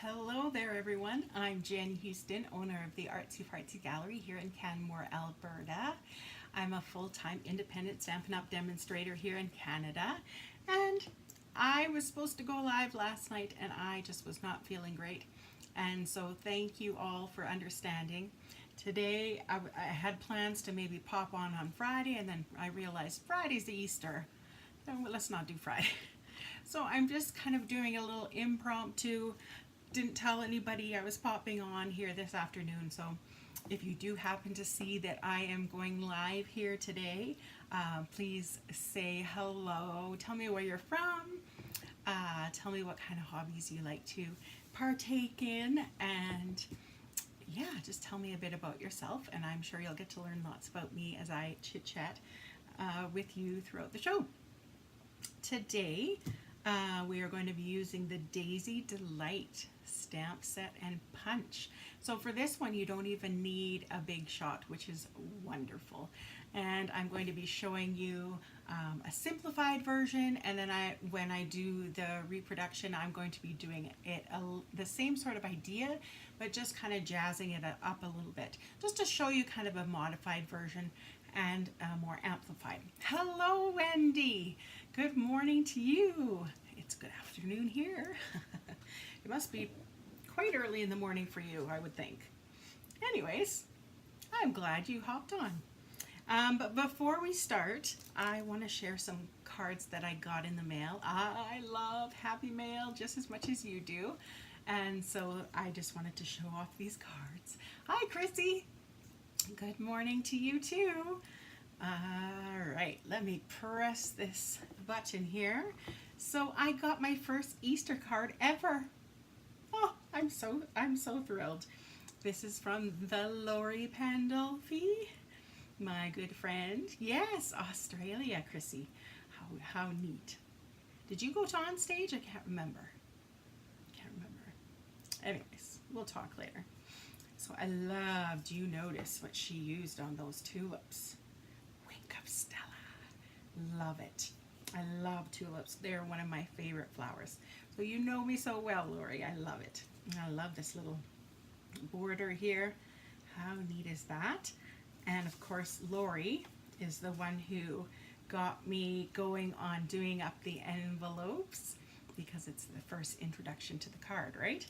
Hello there everyone, I'm Jen Houston, owner of the Artsy Fartsy Gallery here in Canmore, Alberta. I'm a full-time independent Stampin' Up! Demonstrator here in Canada, and I was supposed to go live last night and I just was not feeling great. And so thank you all for understanding. Today I had plans to maybe pop on Friday, and then I realized Friday's the Easter. So let's not do Friday. So I'm just kind of doing a little impromptu. Didn't tell anybody I was popping on here this afternoon, so if you do happen to see that I am going live here today, please say hello. Tell me where you're from. Tell me what kind of hobbies you like to partake in, and yeah, just tell me a bit about yourself, and I'm sure you'll get to learn lots about me as I chit-chat with you throughout the show. Today, we are going to be using the Daisy Delight stamp set and punch. So for this one, you don't even need a big shot, which is wonderful. And I'm going to be showing you a simplified version, and then when I do the reproduction, I'm going to be doing it the same sort of idea, but just kind of jazzing it up a little bit, just to show you kind of a modified version and more amplified. Hello, Wendy. Good morning to you. It's good afternoon here. It must be quite early in the morning for you, I would think. Anyways, I'm glad you hopped on. But before we start, I want to share some cards that I got in the mail. I love Happy Mail just as much as you do. And so I just wanted to show off these cards. Hi, Chrissy. Good morning to you too. All right, let me press this button here. So I got my first Easter card ever. Oh, I'm so thrilled. This is from the Lori Pandolfi, my good friend. Yes, Australia, Chrissy. How neat. Did you go to on stage? I can't remember. Anyways, we'll talk later. So I loved, you notice what she used on those tulips. Wink of Stella. Love it. I love tulips. They're one of my favorite flowers. So you know me so well, Lori. I love it. And I love this little border here. How neat is that? And of course, Lori is the one who got me going on doing up the envelopes, because it's the first introduction to the card, right?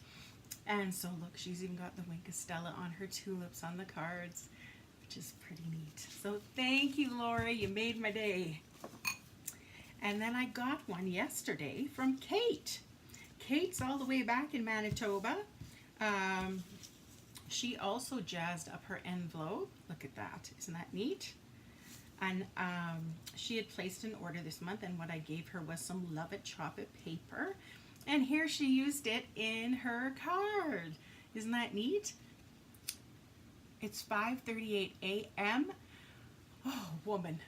And so look, she's even got the Wink of Stella on her tulips on the cards, which is pretty neat. So thank you, Lori. You made my day. And then I got one yesterday from Kate. Kate's all the way back in Manitoba. She also jazzed up her envelope. Look at that. Isn't that neat? And she had placed an order this month, and what I gave her was some Love It Chop It paper. And here she used it in her card. Isn't that neat? It's 5:38 a.m. Oh, woman,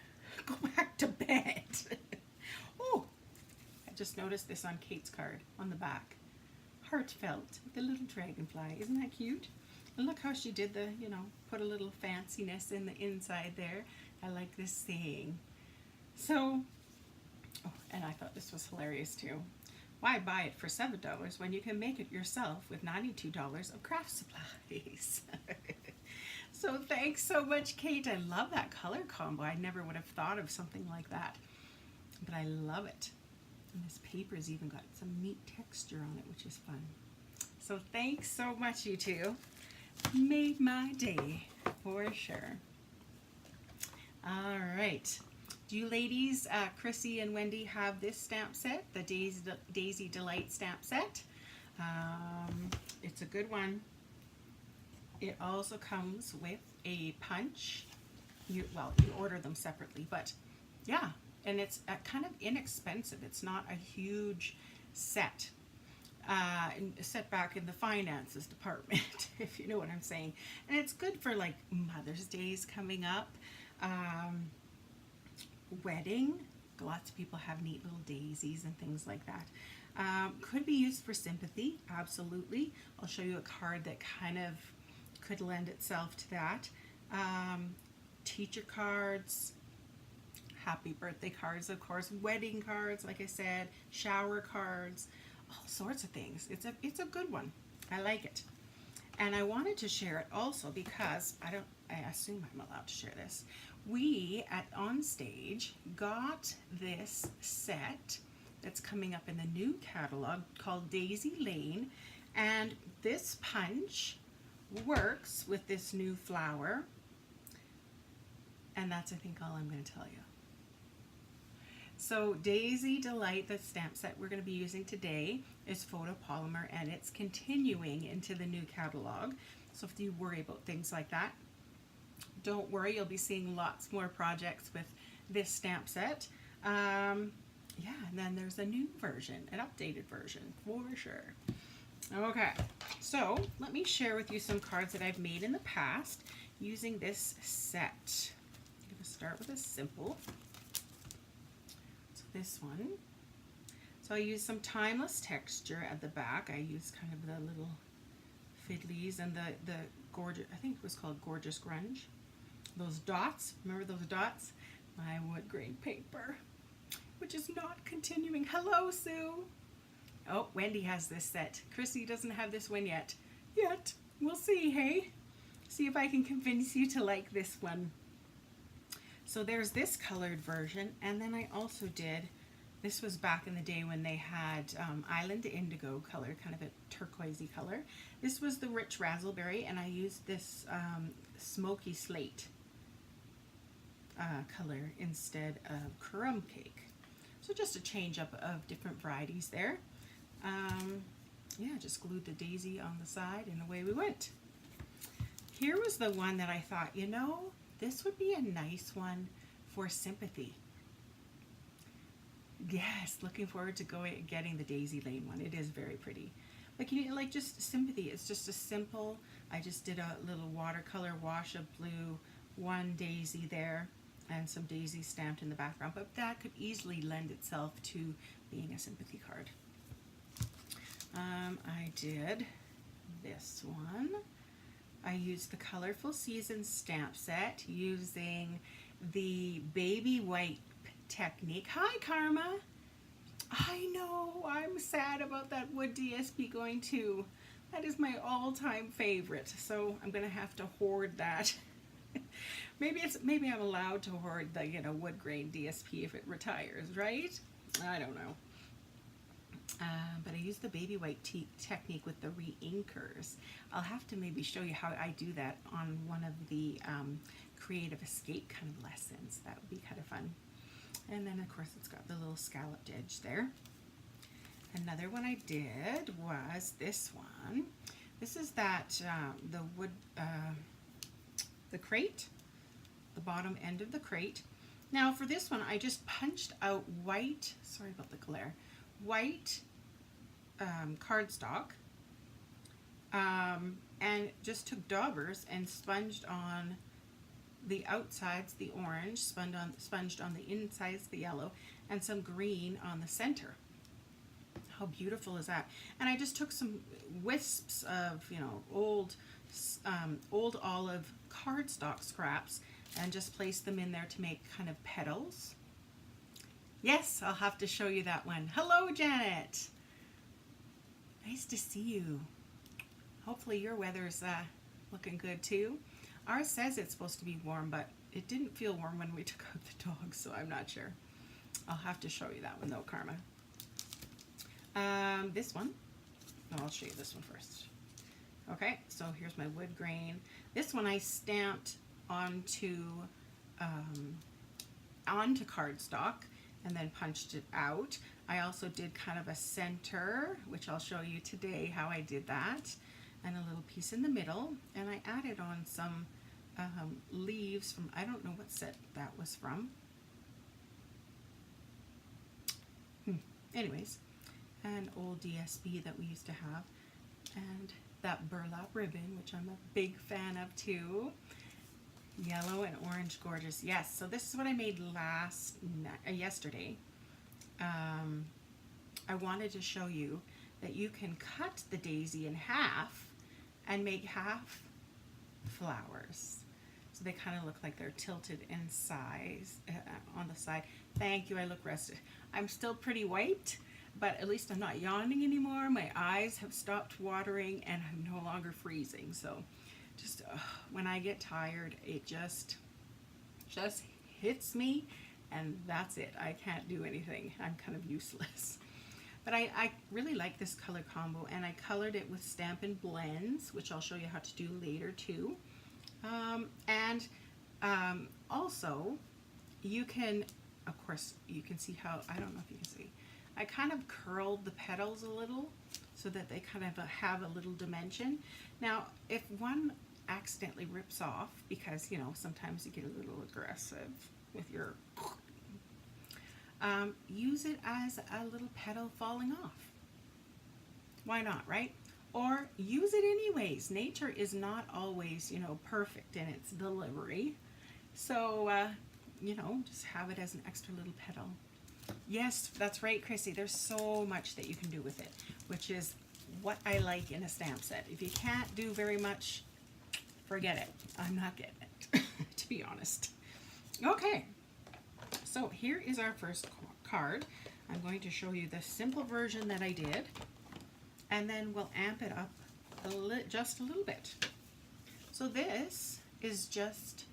go back to bed. Oh, I just noticed this on Kate's card on the back. Heartfelt, the little dragonfly. Isn't that cute? And look how she did the, put a little fanciness in the inside there. I like this saying. So, oh, and I thought this was hilarious too. Why buy it for $7 when you can make it yourself with $92 of craft supplies? So thanks so much, Kate. I love that color combo. I never would have thought of something like that, but I love it. And this paper's even got some neat texture on it, which is fun. So thanks so much, you two. Made my day for sure. All right. Do you ladies, Chrissy and Wendy, have this stamp set, the Daisy Delight stamp set? It's a good one. It also comes with a punch. You order them separately, but yeah, and it's kind of inexpensive. It's not a huge set. Set back in the finances department, if you know what I'm saying. And it's good for like Mother's Day's coming up. Wedding, lots of people have neat little daisies and things like that. Could be used for sympathy, absolutely. I'll show you a card that kind of could lend itself to that. Teacher cards, happy birthday cards, of course, wedding cards, like I said, shower cards, all sorts of things. It's a good one. I like it. And I wanted to share it also because I assume I'm allowed to share this. We at Onstage got this set that's coming up in the new catalog called Daisy Lane, and this punch works with this new flower, and that's I think all I'm going to tell you. So Daisy Delight, the stamp set we're going to be using today, is photopolymer, and it's continuing into the new catalog. So if you worry about things like that, don't worry, you'll be seeing lots more projects with this stamp set. Yeah, and then there's a new version, an updated version for sure. Okay, so let me share with you some cards that I've made in the past using this set. I'm going to start with a simple. So this one. So I use some timeless texture at the back. I use kind of the little fiddlies and the gorgeous, I think it was called Gorgeous Grunge. Those dots, remember those dots? My wood grain paper, which is not continuing. Hello, Sue. Oh, Wendy has this set. Chrissy doesn't have this one yet. We'll see, hey? See if I can convince you to like this one. So there's this colored version, and then I also did, this was back in the day when they had Island Indigo color, kind of a turquoisey color. This was the Rich Razzleberry, and I used this Smoky Slate color instead of Crumb Cake. So just a change up of different varieties there. Yeah, just glued the daisy on the side and away we went. Here was the one that I thought, you know, this would be a nice one for Sympathy. Yes, looking forward to getting the Daisy Lane one. It is very pretty. Like, you know, like just Sympathy. It's just a simple, I just did a little watercolor wash of blue, one daisy there, and some daisies stamped in the background. But that could easily lend itself to being a Sympathy card. I did this one. I used the Colorful Seasons stamp set using the baby white technique. Hi, Karma. I know, I'm sad about that wood DSP going too. That is my all-time favorite, so I'm gonna have to hoard that. maybe I'm allowed to hoard the, you know, wood grain DSP if it retires, right? I don't know. But I use the baby white technique with the re-inkers. I'll have to maybe show you how I do that on one of the creative escape kind of lessons. That would be kind of fun. And then of course it's got the little scalloped edge there. Another one I did was this one. This is that the wood, the crate, the bottom end of the crate. Now for this one I just punched out white, sorry about the glare, white cardstock, and just took daubers and sponged on the outsides the orange, sponged on the insides the yellow, and some green on the center. How beautiful is that? And I just took some wisps of, you know, old olive cardstock scraps and just placed them in there to make kind of petals. Yes, I'll have to show you that one. Hello, Janet. Nice to see you. Hopefully your weather's looking good too. Ours says it's supposed to be warm, but it didn't feel warm when we took out the dogs, so I'm not sure. I'll have to show you that one though, Karma. This one, no, I'll show you this one first. Okay, so here's my wood grain. This one I stamped onto cardstock and then punched it out. I also did kind of a center, which I'll show you today how I did that, and a little piece in the middle, and I added on some leaves from, I don't know what set that was from. Anyways, an old DSB that we used to have, and that burlap ribbon, which I'm a big fan of too. Yellow and orange, gorgeous. Yes, so this is what I made yesterday. I wanted to show you that you can cut the daisy in half and make half flowers. So they kind of look like they're tilted in size on the side. Thank you, I look rested. I'm still pretty wiped, but at least I'm not yawning anymore. My eyes have stopped watering and I'm no longer freezing. So just when I get tired, it just hits me, and that's it. I can't do anything. I'm kind of useless. But I really like this color combo, and I colored it with Stampin' Blends, which I'll show you how to do later too. Also, you can, of course, you can see how, I don't know if you can see, I kind of curled the petals a little so that they kind of have a little dimension. Now, if one accidentally rips off, because, you know, sometimes you get a little aggressive with your, use it as a little petal falling off. Why not, right? Or use it anyways. Nature is not always, you know, perfect in its delivery. So, you know, just have it as an extra little petal. Yes, that's right, Chrissy. There's so much that you can do with it, which is what I like in a stamp set. If you can't do very much, forget it. I'm not getting it, to be honest. Okay, so here is our first card. I'm going to show you the simple version that I did, and then we'll amp it up just a little bit. So this is just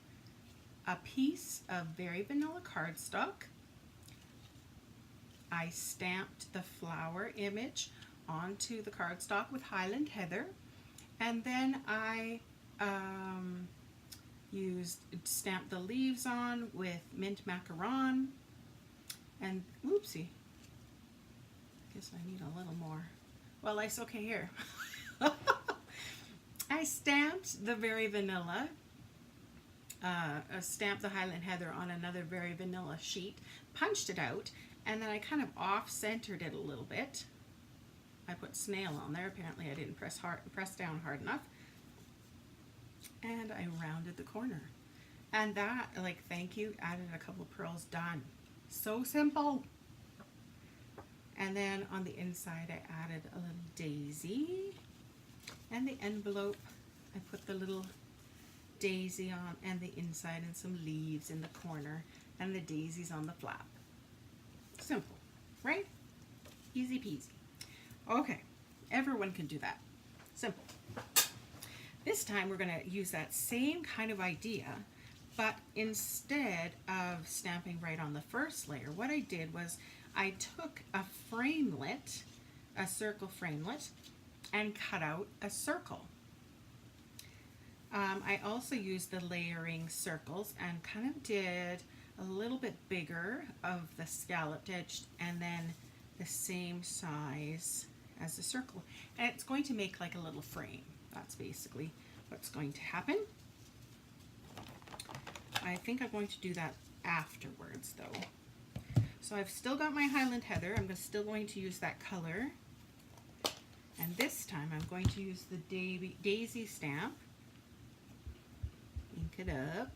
a piece of very vanilla cardstock. I stamped the flower image onto the cardstock with Highland Heather, and then I stamped the leaves on with mint macaron, and whoopsie, guess I need a little more. Well, it's okay here. I stamped the very vanilla, stamped the Highland Heather on another very vanilla sheet, punched it out, and then I kind of off-centered it a little bit. I put snail on there. Apparently I didn't press down hard enough. And I rounded the corner. And that, like, thank you, added a couple of pearls, done. So simple. And then on the inside I added a little daisy. And the envelope, I put the little daisy on, and the inside, and some leaves in the corner, and the daisies on the flap. Simple, right? Easy peasy. Okay, everyone can do that. Simple. This time we're going to use that same kind of idea, but instead of stamping right on the first layer, what I did was I took a framelit, a circle framelit, and cut out a circle. I also used the layering circles and kind of did a little bit bigger of the scalloped edge, and then the same size as the circle. And it's going to make like a little frame. That's basically what's going to happen. I think I'm going to do that afterwards though. So I've still got my Highland Heather. I'm still going to use that color. And this time I'm going to use the daisy stamp. Ink it up.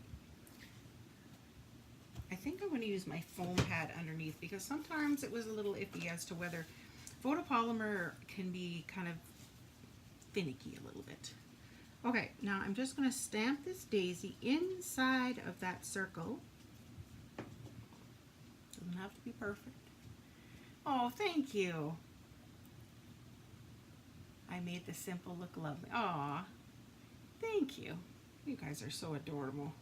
I think I'm going to use my foam pad underneath, because sometimes it was a little iffy as to whether photopolymer can be kind of finicky a little bit. Okay, now I'm just going to stamp this daisy inside of that circle. Doesn't have to be perfect. Oh, thank you. I made the simple look lovely. Aw, thank you. You guys are so adorable.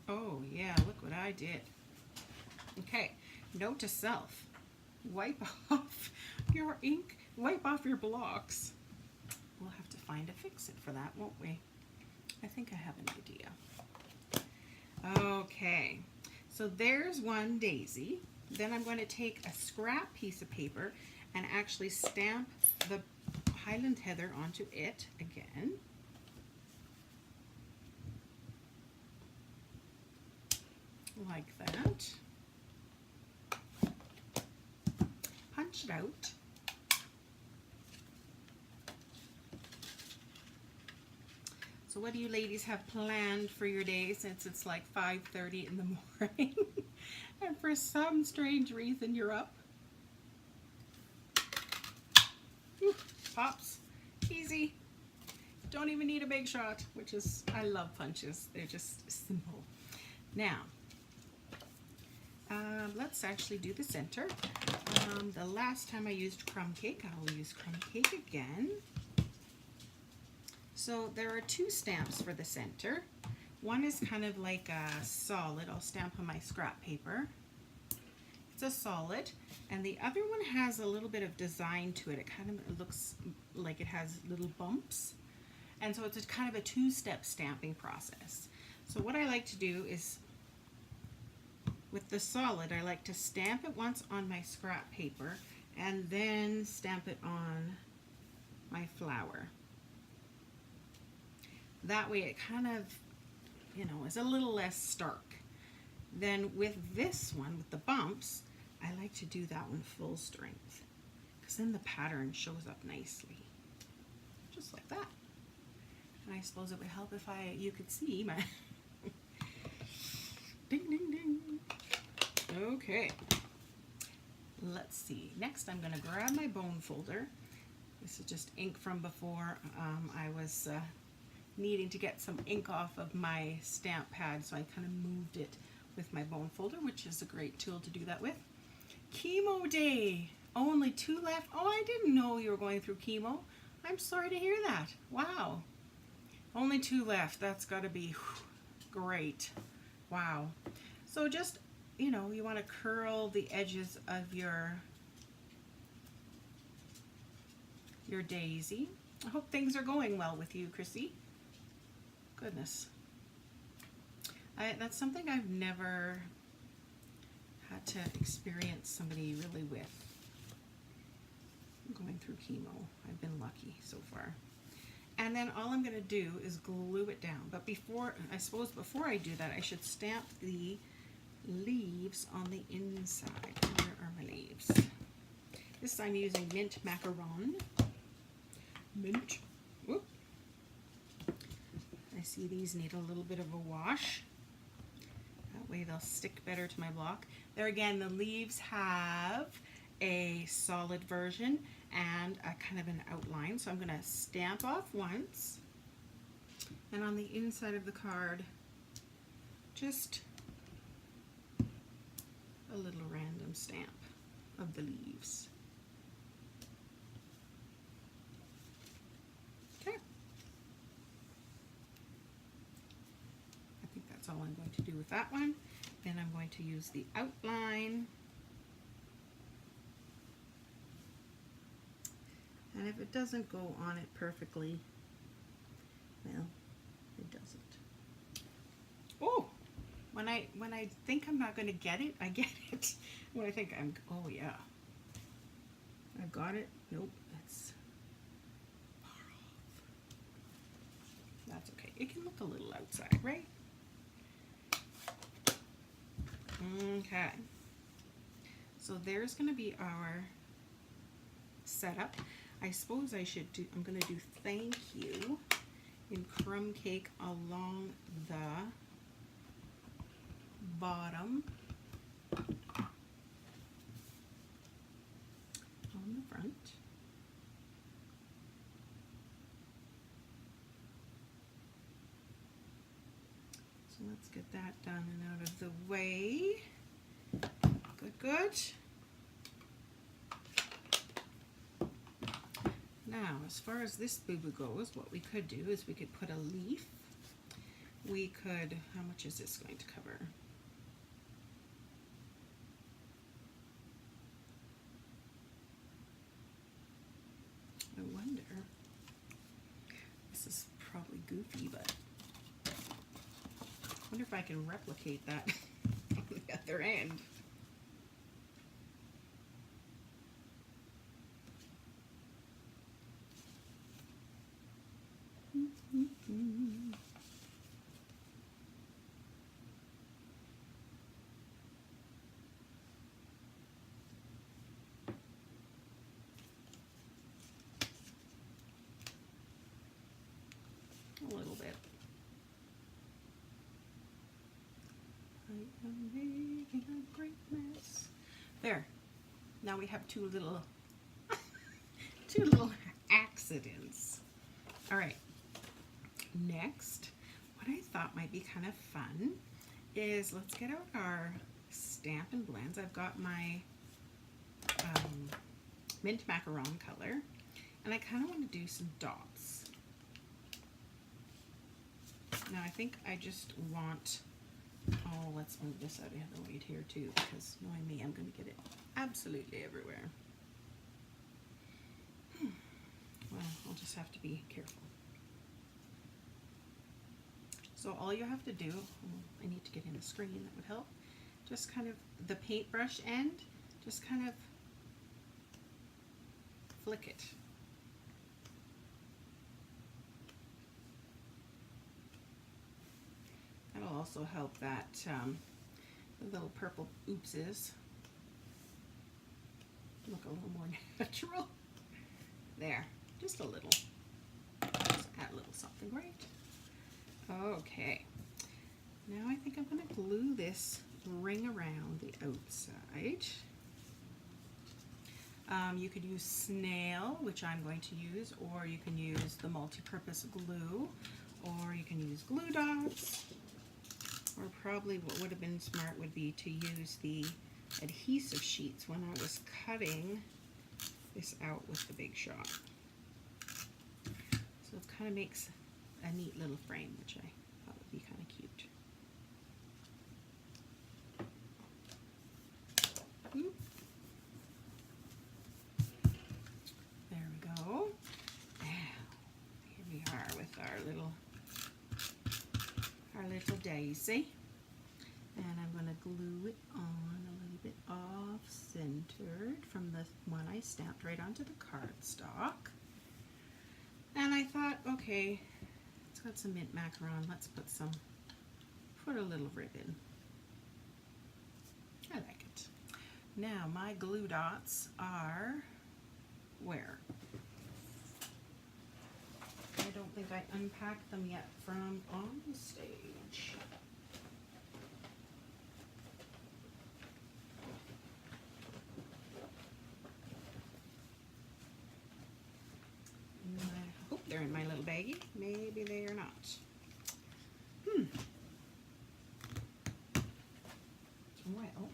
Oh yeah, look what I did. Okay, note to self. Wipe off your ink, wipe off your blocks. We'll have to find a fix-it for that, won't we? I think I have an idea. Okay, so there's one daisy. Then I'm going to take a scrap piece of paper and actually stamp the Highland Heather onto it again. Like that. Punch it out. So what do you ladies have planned for your day, since it's like 5:30 in the morning and for some strange reason you're up? Whew, pops, easy. Don't even need a big shot, which is, I love punches. They're just simple. Now, let's actually do the center. The last time I used crumb cake, I'll use crumb cake again. So there are two stamps for the center. One is kind of like a solid. I'll stamp on my scrap paper. It's a solid, and the other one has a little bit of design to it. It kind of looks like it has little bumps, and so it's a kind of a two-step stamping process. So what I like to do is, with the solid, I like to stamp it once on my scrap paper and then stamp it on my flower. That way it kind of, you know, is a little less stark. Then with this one, with the bumps, I like to do that one full strength, because then the pattern shows up nicely, just like that. And I suppose it would help if you could see my ding ding ding. Okay, let's see. Next I'm going to grab my bone folder. This is just ink from before. I was needing to get some ink off of my stamp pad, so I kind of moved it with my bone folder, which is a great tool to do that with. Chemo day. Only 2 left. Oh, I didn't know you were going through chemo. I'm sorry to hear that. Wow. Only 2 left. That's got to be great. Wow. So just, you know, you want to curl the edges of your daisy. I hope things are going well with you, Chrissy. Goodness. That's something I've never had to experience somebody really with, going through chemo. I've been lucky so far. And then all I'm going to do is glue it down. But before I do that, I should stamp the leaves on the inside. Where are my leaves? This I'm using mint macaron. Mint. Whoop. I see these need a little bit of a wash. That way they'll stick better to my block. There again, the leaves have a solid version and a kind of an outline. So I'm going to stamp off once, and on the inside of the card, just a little random stamp of the leaves. Okay. I think that's all I'm going to do with that one. Then I'm going to use the outline. And if it doesn't go on it perfectly, well, it doesn't. Oh, when I think I'm not going to get it, I get it. When I think oh yeah, I've got it. Nope, it's far off. That's okay. It can look a little outside, right? Okay. So there's going to be our setup. I suppose I should do, I'm going to do thank you in crumb cake along the bottom on the front. So let's get that done and out of the way. Good, good. Now, as far as this boo-boo goes, what we could do is we could put a leaf. We could, how much is this going to cover? I wonder. This is probably goofy, but I wonder if I can replicate that on the other end. A little bit. I am making a great mess. There. Now we have two little accidents. All right. Next, what I thought might be kind of fun is let's get out our Stampin' Blends. I've got my mint macaron color, and I kind of want to do some dots. Now I think I just want, oh, let's move this out of the way here too, because knowing me, I'm going to get it absolutely everywhere. Well, I'll just have to be careful. So all you have to do, I need to get in the screen, that would help. Just kind of the paintbrush end, just kind of flick it. That'll also help that the little purple oopses look a little more natural. There, just a little. Just add a little something, right? Okay. Now I think I'm going to glue this ring around the outside. You could use snail, which I'm going to use, or you can use the multi-purpose glue, or you can use glue dots, or probably what would have been smart would be to use the adhesive sheets when I was cutting this out with the Big Shot. So it kind of makes a neat little frame, which I thought would be kind of cute. Oop. There we go. Now, here we are with our little daisy. And I'm going to glue it on a little bit off-centered from the one I stamped right onto the cardstock. And I thought, okay, it's got some mint macaron. Let's put a little ribbon. I like it. Now my glue dots are where? I don't think I unpacked them yet from on the stage. I hope they're in my little baggie. Maybe they are not. Well,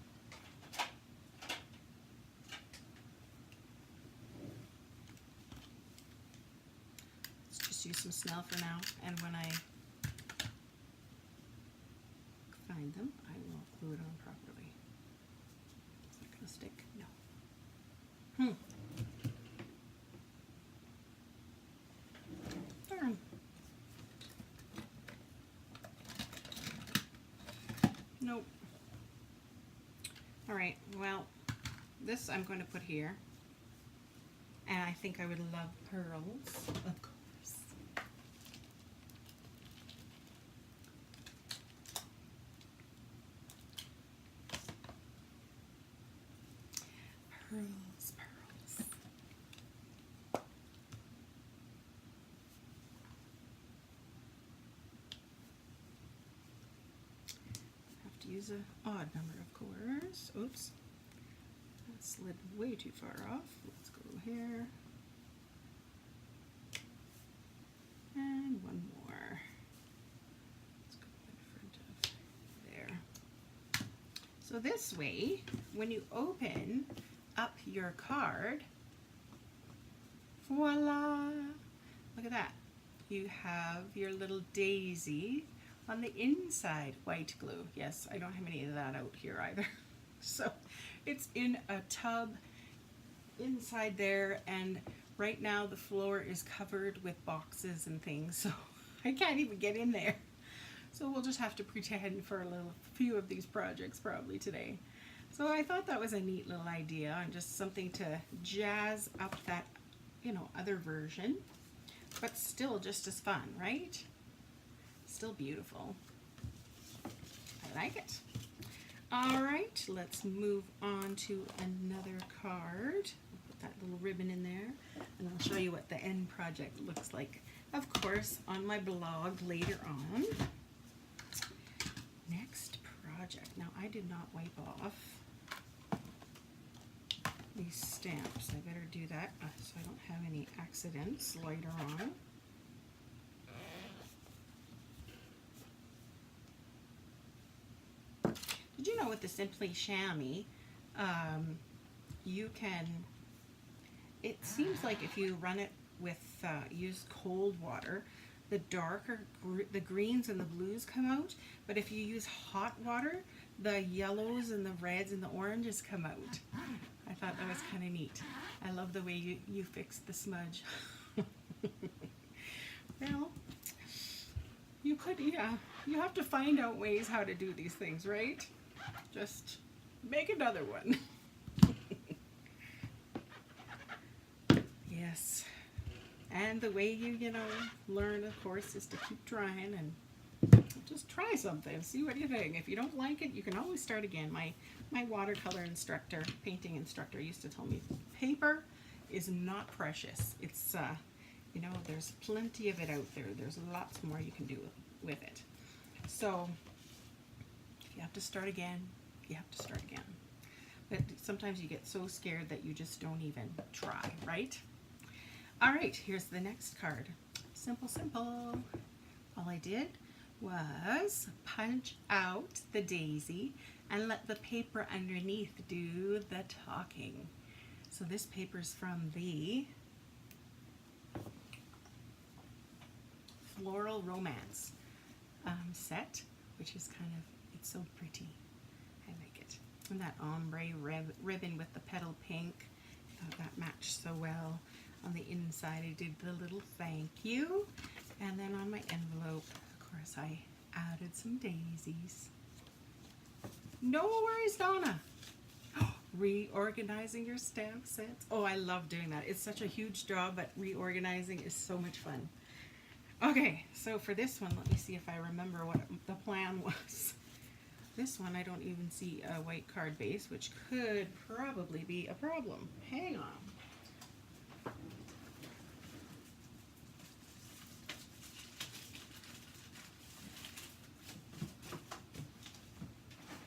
let's just use some snail for now, and when I find them, I will glue it on properly. Is that going to stick? No. Darn. Nope. Alright, well, this I'm going to put here, and I think I would love pearls, of course. Pearls, pearls. Have to use an odd number, of course. Oops. That slid way too far off. Let's go here. And one more. Let's go in front of there. So this way, when you open up your card, voila! Look at that. You have your little daisy on the inside, white glue. Yes, I don't have any of that out here either. So it's in a tub inside there, and right now the floor is covered with boxes and things, so I can't even get in there. So we'll just have to pretend for a few of these projects probably today. So I thought that was a neat little idea, and just something to jazz up that, you know, other version, but still just as fun, right? Still beautiful. I like it. All right, let's move on to another card. I'll put that little ribbon in there, and I'll show you what the end project looks like, of course, on my blog later on. Next project. Now, I did not wipe off these stamps. I better do that so I don't have any accidents later on. Did you know with the Simply Chamois, you can, it seems like if you run it with, use cold water, the darker, the greens and the blues come out, but if you use hot water, the yellows and the reds and the oranges come out. I thought that was kind of neat. I love the way you fixed the smudge. Well, you could, yeah, you have to find out ways how to do these things, right? Just make another one. Yes. And the way you learn, of course, is to keep trying and just try something. See what you think. If you don't like it, you can always start again. My watercolor instructor, painting instructor used to tell me, paper is not precious. It's, there's plenty of it out there. There's lots more you can do with it. So if you have to start again, you have to start again. But sometimes you get so scared that you just don't even try, right? All right, here's the next card. Simple, simple. All I did was punch out the daisy and let the paper underneath do the talking. So this paper's from the Floral Romance set, which is kind of, it's so pretty. I like it. And that ombre ribbon with the petal pink, I thought that matched so well. On the inside I did the little thank you, and then on my envelope, of course, I added some daisies. No worries, Donna. Reorganizing your stamp sets. Oh, I love doing that. It's such a huge job, but reorganizing is so much fun. Okay, so for this one, let me see if I remember what the plan was. This one, I don't even see a white card base, which could probably be a problem. Hang on.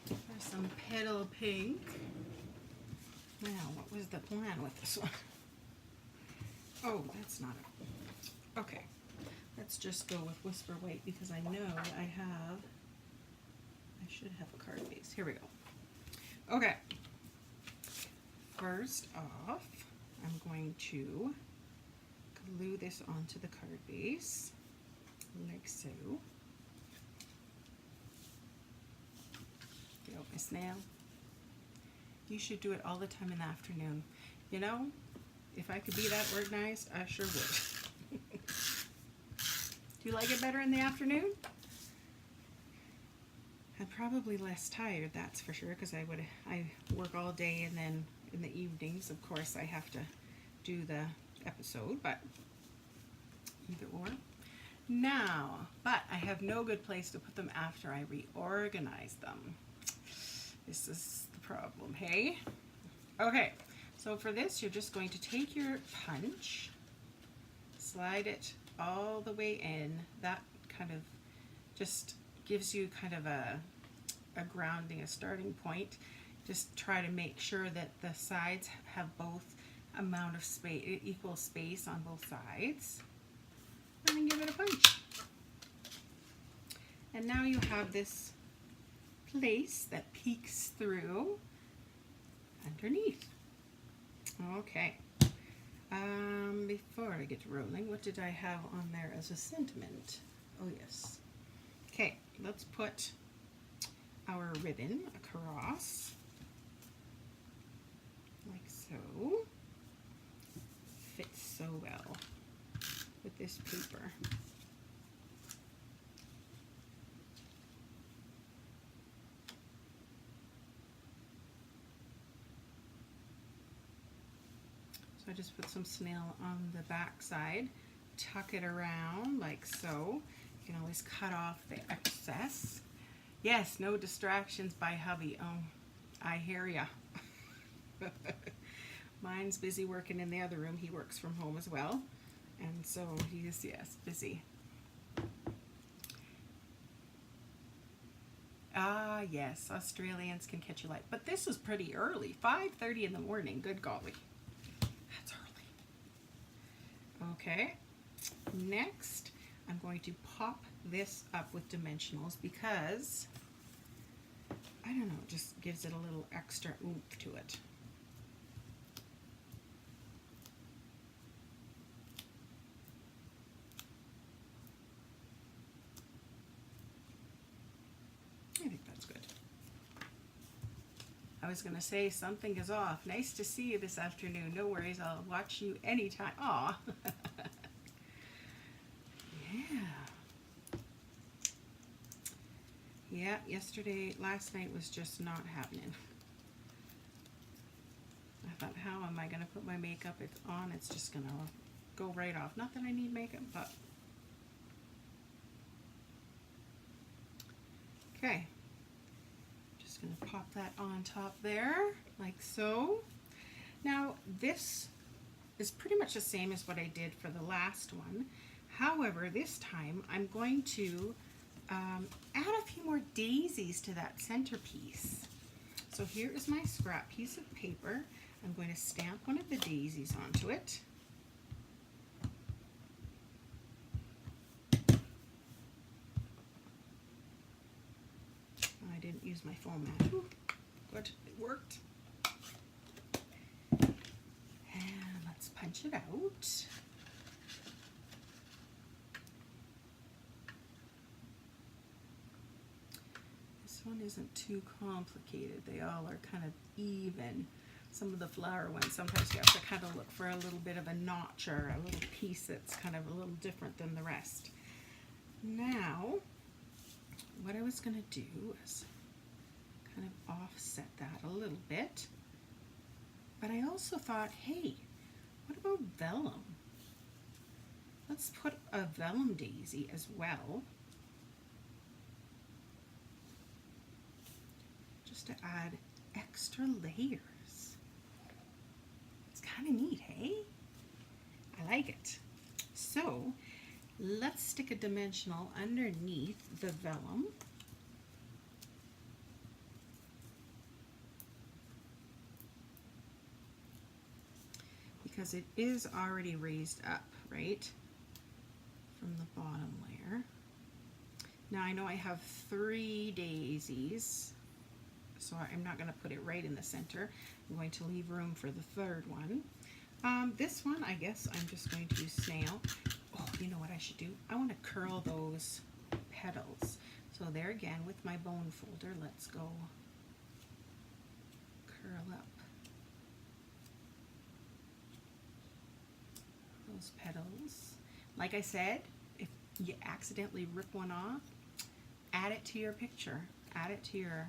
There's some petal pink. Now, what was the plan with this one? Oh, that's not it. Okay. Let's just go with Whisper White because I know I should have a card base. Here we go. Okay. First off, I'm going to glue this onto the card base, like so. Get out my snail. You should do it all the time in the afternoon. You know, if I could be that organized, I sure would. Do you like it better in the afternoon? I'm probably less tired, that's for sure, because I work all day, and then in the evenings, of course, I have to do the episode, but either or. Now, but I have no good place to put them after I reorganize them. This is the problem, hey? Okay, so for this, you're just going to take your punch, slide it all the way in. That kind of just gives you kind of a grounding, a starting point. Just try to make sure that the sides have both amount of space, equal space on both sides, and then give it a punch. And now you have this place that peeks through underneath. Okay. Before I get rolling, what did I have on there as a sentiment? Oh yes. Okay, let's put our ribbon across, like so. Fits so well with this paper. So I just put some snail on the back side, tuck it around like so. You can always cut off the excess. Yes, no distractions by hubby. Oh, I hear ya. Mine's busy working in the other room. He works from home as well. And so he is, yes, busy. Ah, yes, Australians can catch a light. But this is pretty early, 5:30 in the morning. Good golly. That's early. Okay, next I'm going to pop this up with dimensionals because I don't know, it just gives it a little extra oomph to it. I think that's good. I was going to say something is off. Nice to see you this afternoon. No worries, I'll watch you anytime. Aw. Yeah. Yeah, last night was just not happening. I thought, how am I going to put my makeup on? It's just going to go right off. Not that I need makeup, but. Okay. Just going to pop that on top there, like so. Now, this is pretty much the same as what I did for the last one. However, this time I'm going to add a few more daisies to that centerpiece. So here is my scrap piece of paper. I'm going to stamp one of the daisies onto it. I didn't use my foam mat. Ooh, good, it worked. And let's punch it out. One isn't too complicated. They all are kind of even. Some of the flower ones, sometimes you have to kind of look for a little bit of a notch or a little piece that's kind of a little different than the rest. Now, what I was going to do is kind of offset that a little bit. But I also thought, hey, what about vellum? Let's put a vellum daisy as well. To add extra layers. It's kind of neat, hey? I like it. So let's stick a dimensional underneath the vellum. Because it is already raised up, right? From the bottom layer. Now I know I have 3 daisies. So I'm not going to put it right in the center. I'm going to leave room for the third one. This one, I guess I'm just going to use snail. Oh, you know what I should do? I want to curl those petals. So there again, with my bone folder, let's go curl up those petals. Like I said, if you accidentally rip one off, add it to your picture. Add it to your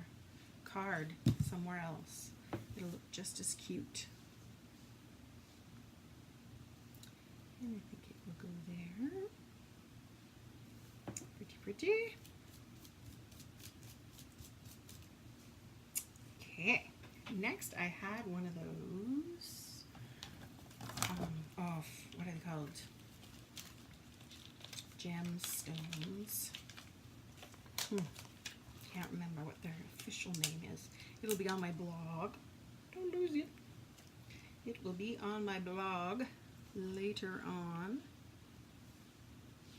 card somewhere else. It'll look just as cute. And I think it will go there. Pretty, pretty. Okay, next I had one of those, what are they called? Gemstones. Can't remember what their official name is. It'll be on my blog. Don't lose it. It will be on my blog later on.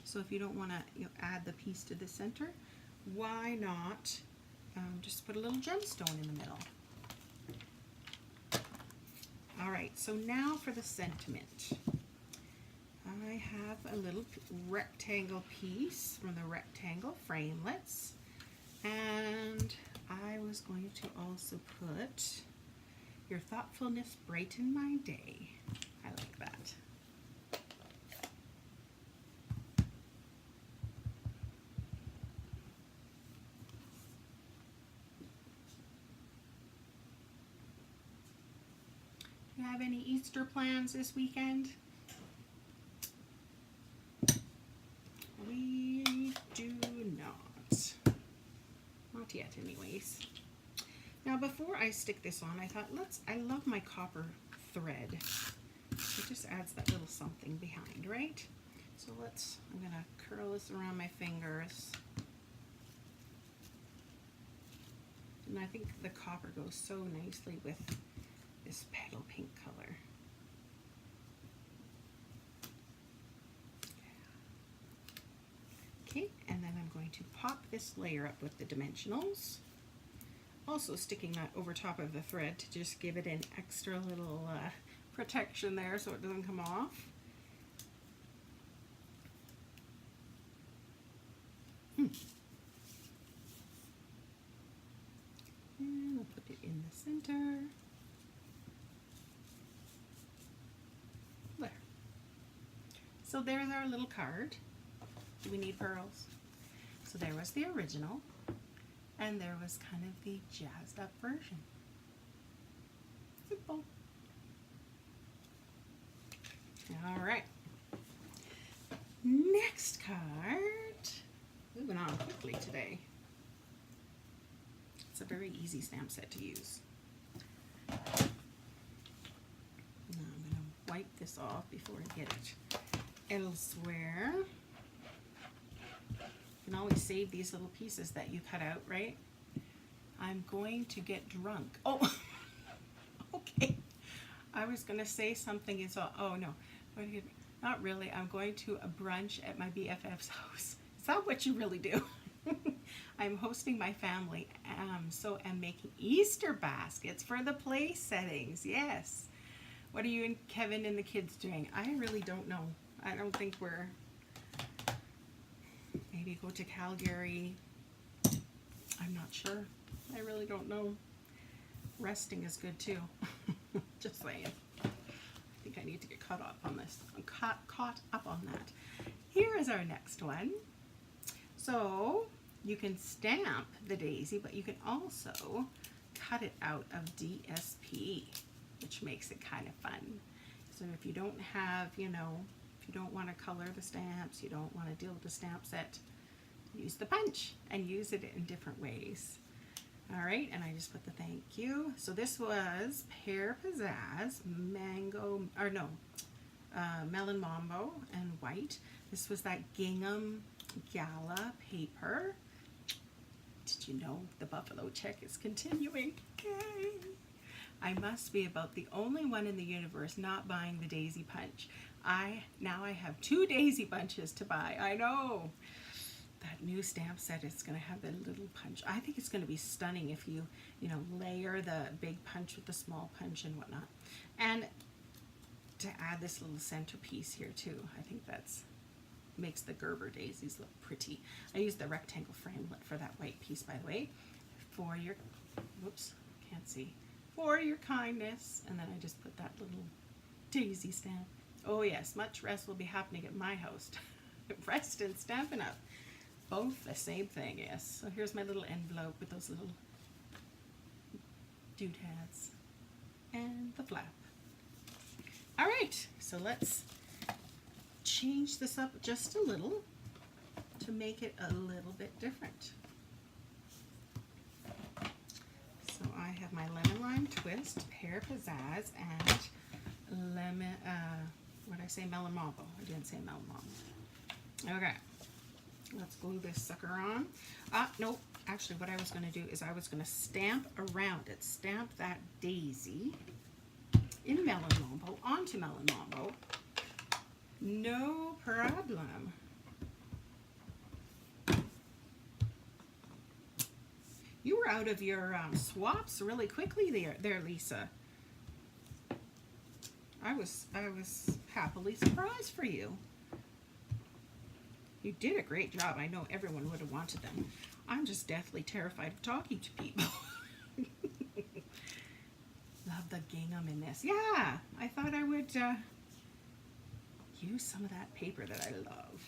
So if you don't want to add the piece to the center, why not just put a little gemstone in the middle. All right, so now for the sentiment. I have a little rectangle piece from the rectangle framelits. And I was going to also put, your thoughtfulness brighten my day. I like that. Do you have any Easter plans this weekend? We do not. Not yet anyways. Now before I stick this on, I thought, I love my copper thread. It just adds that little something behind, right? So I'm gonna curl this around my fingers. And I think the copper goes so nicely with this petal pink color. Okay, and then I'm going to pop this layer up with the dimensionals. Also sticking that over top of the thread to just give it an extra little protection there so it doesn't come off. And I'll put it in the center. There. So there's our little card. Do we need pearls? So there was the original, and there was kind of the jazzed up version. Simple. All right. Next card. Moving on quickly today. It's a very easy stamp set to use. Now I'm going to wipe this off before I get it elsewhere. You can always save these little pieces that you cut out, right? I'm going to get drunk. Oh, okay. I was going to say something is, oh no, not really. I'm going to a brunch at my BFF's house. Is that what you really do? I'm hosting my family, so I'm making Easter baskets for the place settings. Yes. What are you and Kevin and the kids doing? I really don't know. I don't think we're... Maybe go to Calgary. I'm not sure. I really don't know. Resting is good too. Just saying. I think I need to get caught up on this. I'm caught up on that. Here is our next one. So you can stamp the daisy, but you can also cut it out of DSP, which makes it kind of fun. So if you don't have, you know, if you don't want to color the stamps, you don't want to deal with the stamp set, use the punch and use it in different ways. All right, and I just put the thank you. So this was Pear Pizzazz, Melon Mambo and white. This was that gingham gala paper. Did you know the buffalo check is continuing? Okay. I must be about the only one in the universe not buying the daisy punch. Now I have 2 daisy bunches to buy. I know. That new stamp set is going to have the little punch. I think it's going to be stunning if you layer the big punch with the small punch and whatnot. And to add this little centerpiece here too. I think that's makes the Gerber daisies look pretty. I used the rectangle framelit for that white piece, by the way, for your, whoops, can't see, for your kindness. And then I just put that little daisy stamp. Oh yes, much rest will be happening at my house. Rest and Stampin' Up. Both the same thing, yes. So here's my little envelope with those little doodads and the flap. All right, so let's change this up just a little to make it a little bit different. So I have my lemon lime twist, pear pizzazz, and lemon, what did I say, melon mambo? I didn't say melon mambo. Okay, let's glue this sucker on. Nope, actually what I was gonna do is I was gonna stamp around it, stamp that daisy in melon mambo onto melon mambo. No problem. You were out of your swaps really quickly there, Lisa. I was happily surprised for you. You did a great job. I know everyone would have wanted them. I'm just deathly terrified of talking to people. Love the gingham in this. Yeah, I thought I would use some of that paper that I love.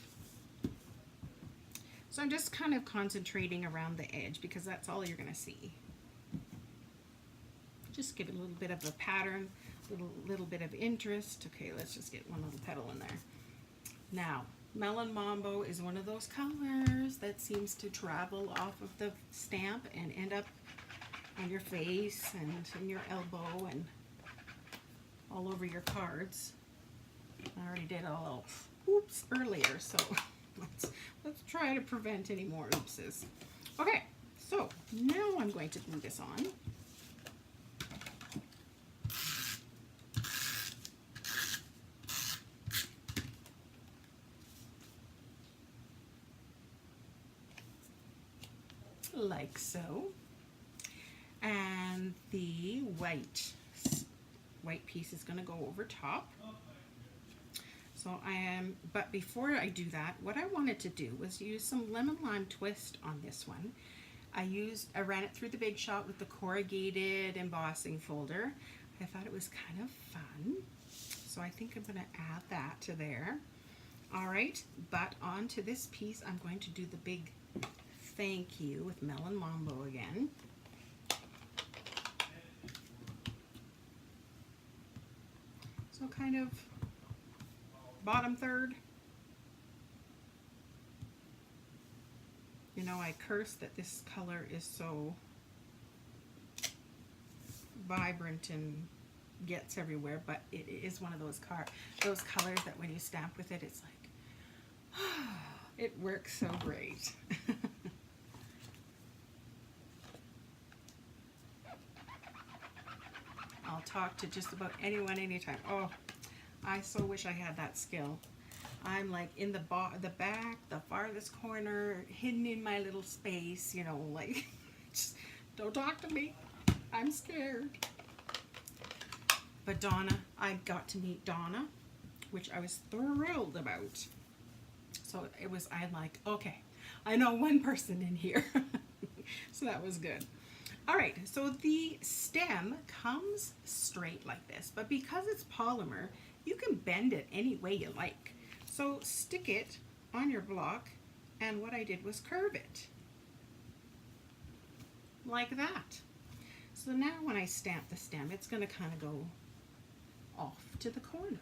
So I'm just kind of concentrating around the edge because that's all you're going to see. Just give it a little bit of a pattern, little bit of interest. Okay, let's just get one little petal in there. Now, melon mambo is one of those colors that seems to travel off of the stamp and end up on your face and in your elbow and all over your cards. I already did a little oops earlier, so let's try to prevent any more oopses. Okay, so now I'm going to glue this on. Like so. and the white piece is going to go over top. So but before I do that, what I wanted to do was use some lemon lime twist on this one. I ran it through the Big Shot with the corrugated embossing folder. I thought it was kind of fun. So I think I'm going to add that to there. All right, but onto this piece, I'm going to do the big thank you with Melon Mambo again. So kind of bottom third. You know, I curse that this color is so vibrant and gets everywhere, but it is one of those colors that when you stamp with it, it's like, oh, it works so great. I'll talk to just about anyone anytime. Oh, I so wish I had that skill. I'm like in the back, the farthest corner, hidden in my little space, you know, like, just don't talk to me. I'm scared. But Donna, I got to meet Donna, which I was thrilled about. So I'm like, okay, I know one person in here. So that was good. All right, so the stem comes straight like this, but because it's polymer, you can bend it any way you like. So stick it on your block, and what I did was curve it like that. So now when I stamp the stem, it's going to kind of go off to the corner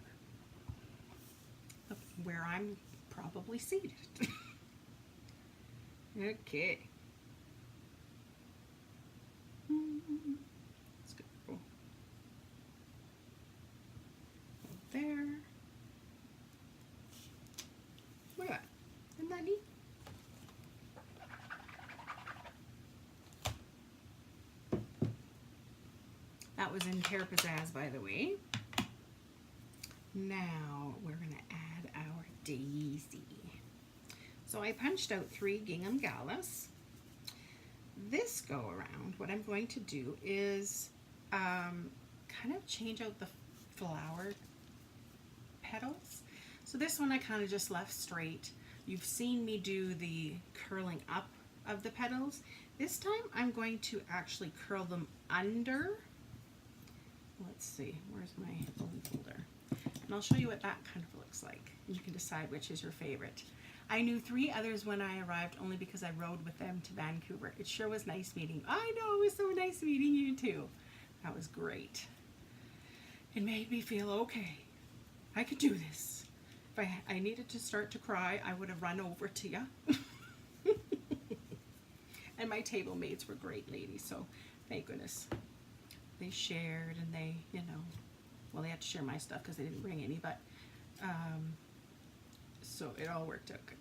of where I'm probably seated. Okay. Let's go there. Look at that. Isn't that neat? That was in Hair Pizzazz, by the way. Now we're going to add our daisy. So I punched out 3 gingham galas. This go around, what I'm going to do is kind of change out the flower petals. So this one I kind of just left straight. You've seen me do the curling up of the petals. This time I'm going to actually curl them under. Let's see, where's my bone folder? And I'll show you what that kind of looks like. You can decide which is your favorite. I knew 3 others when I arrived only because I rode with them to Vancouver. It sure was nice meeting. I know, it was so nice meeting you too. That was great. It made me feel okay. I could do this. If I needed to start to cry, I would have run over to you. And my table mates were great ladies, so thank goodness. They shared and they, you know, well, they had to share my stuff because they didn't bring any, but so it all worked out good.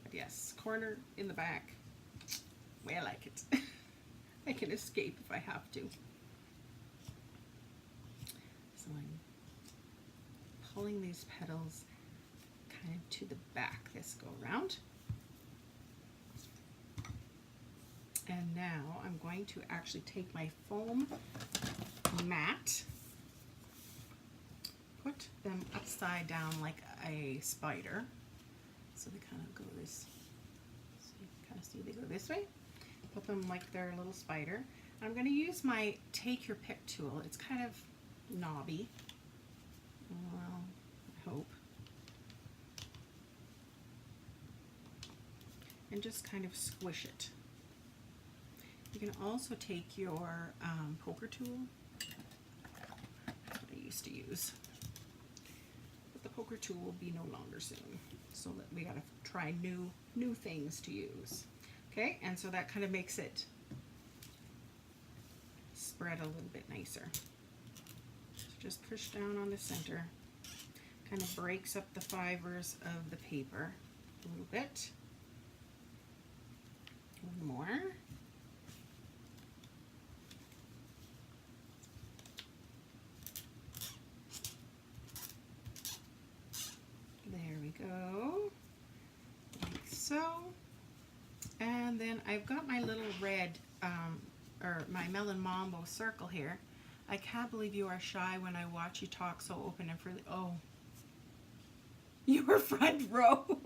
But yes, corner in the back, way I like it. I can escape if I have to. So I'm pulling these petals kind of to the back this go around. And now I'm going to actually take my foam mat, put them upside down like a spider. So they kind of go this, so you can kind of see they go this way. Put them like they're a little spider. I'm going to use my take your pick tool. It's kind of knobby. Well, I hope. And just kind of squish it. You can also take your poker tool. That's what I used to use. But the poker tool will be no longer soon. So that we gotta try new things to use. Okay, and so that kind of makes it spread a little bit nicer. So just push down on the center. Kind of breaks up the fibers of the paper a little bit. One more. There we go, like so. And then I've got my little red or my Melon Mambo circle here. I can't believe you are shy when I watch you talk so open and freely. Oh, you were front row.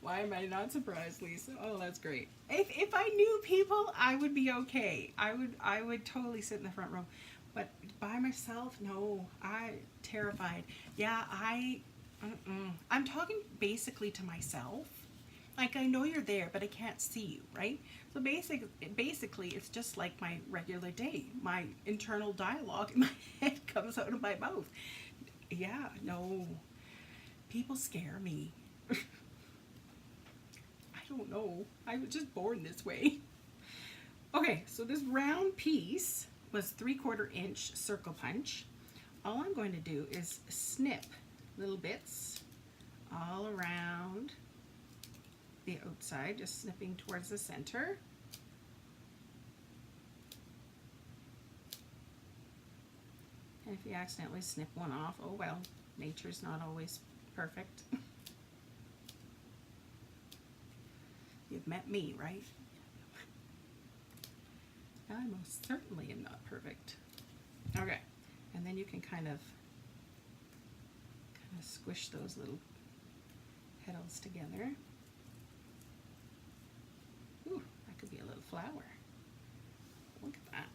Why am I not surprised, Lisa? Oh, that's great. If I knew people, I would be okay. I would totally sit in the front row. But by myself, no. Terrified. Yeah, I'm talking basically to myself. Like, I know you're there, but I can't see you, right? So basically, it's just like my regular day. My internal dialogue in my head comes out of my mouth. Yeah, no. People scare me. I don't know. I was just born this way. Okay, so this round piece was 3/4 inch circle punch. All I'm going to do is snip little bits all around the outside, just snipping towards the center. And if you accidentally snip one off, oh well, nature's not always perfect. You've met me, right? I most certainly am not perfect. Okay, and then you can kind of squish those little petals together. Ooh, that could be a little flower. Look at that.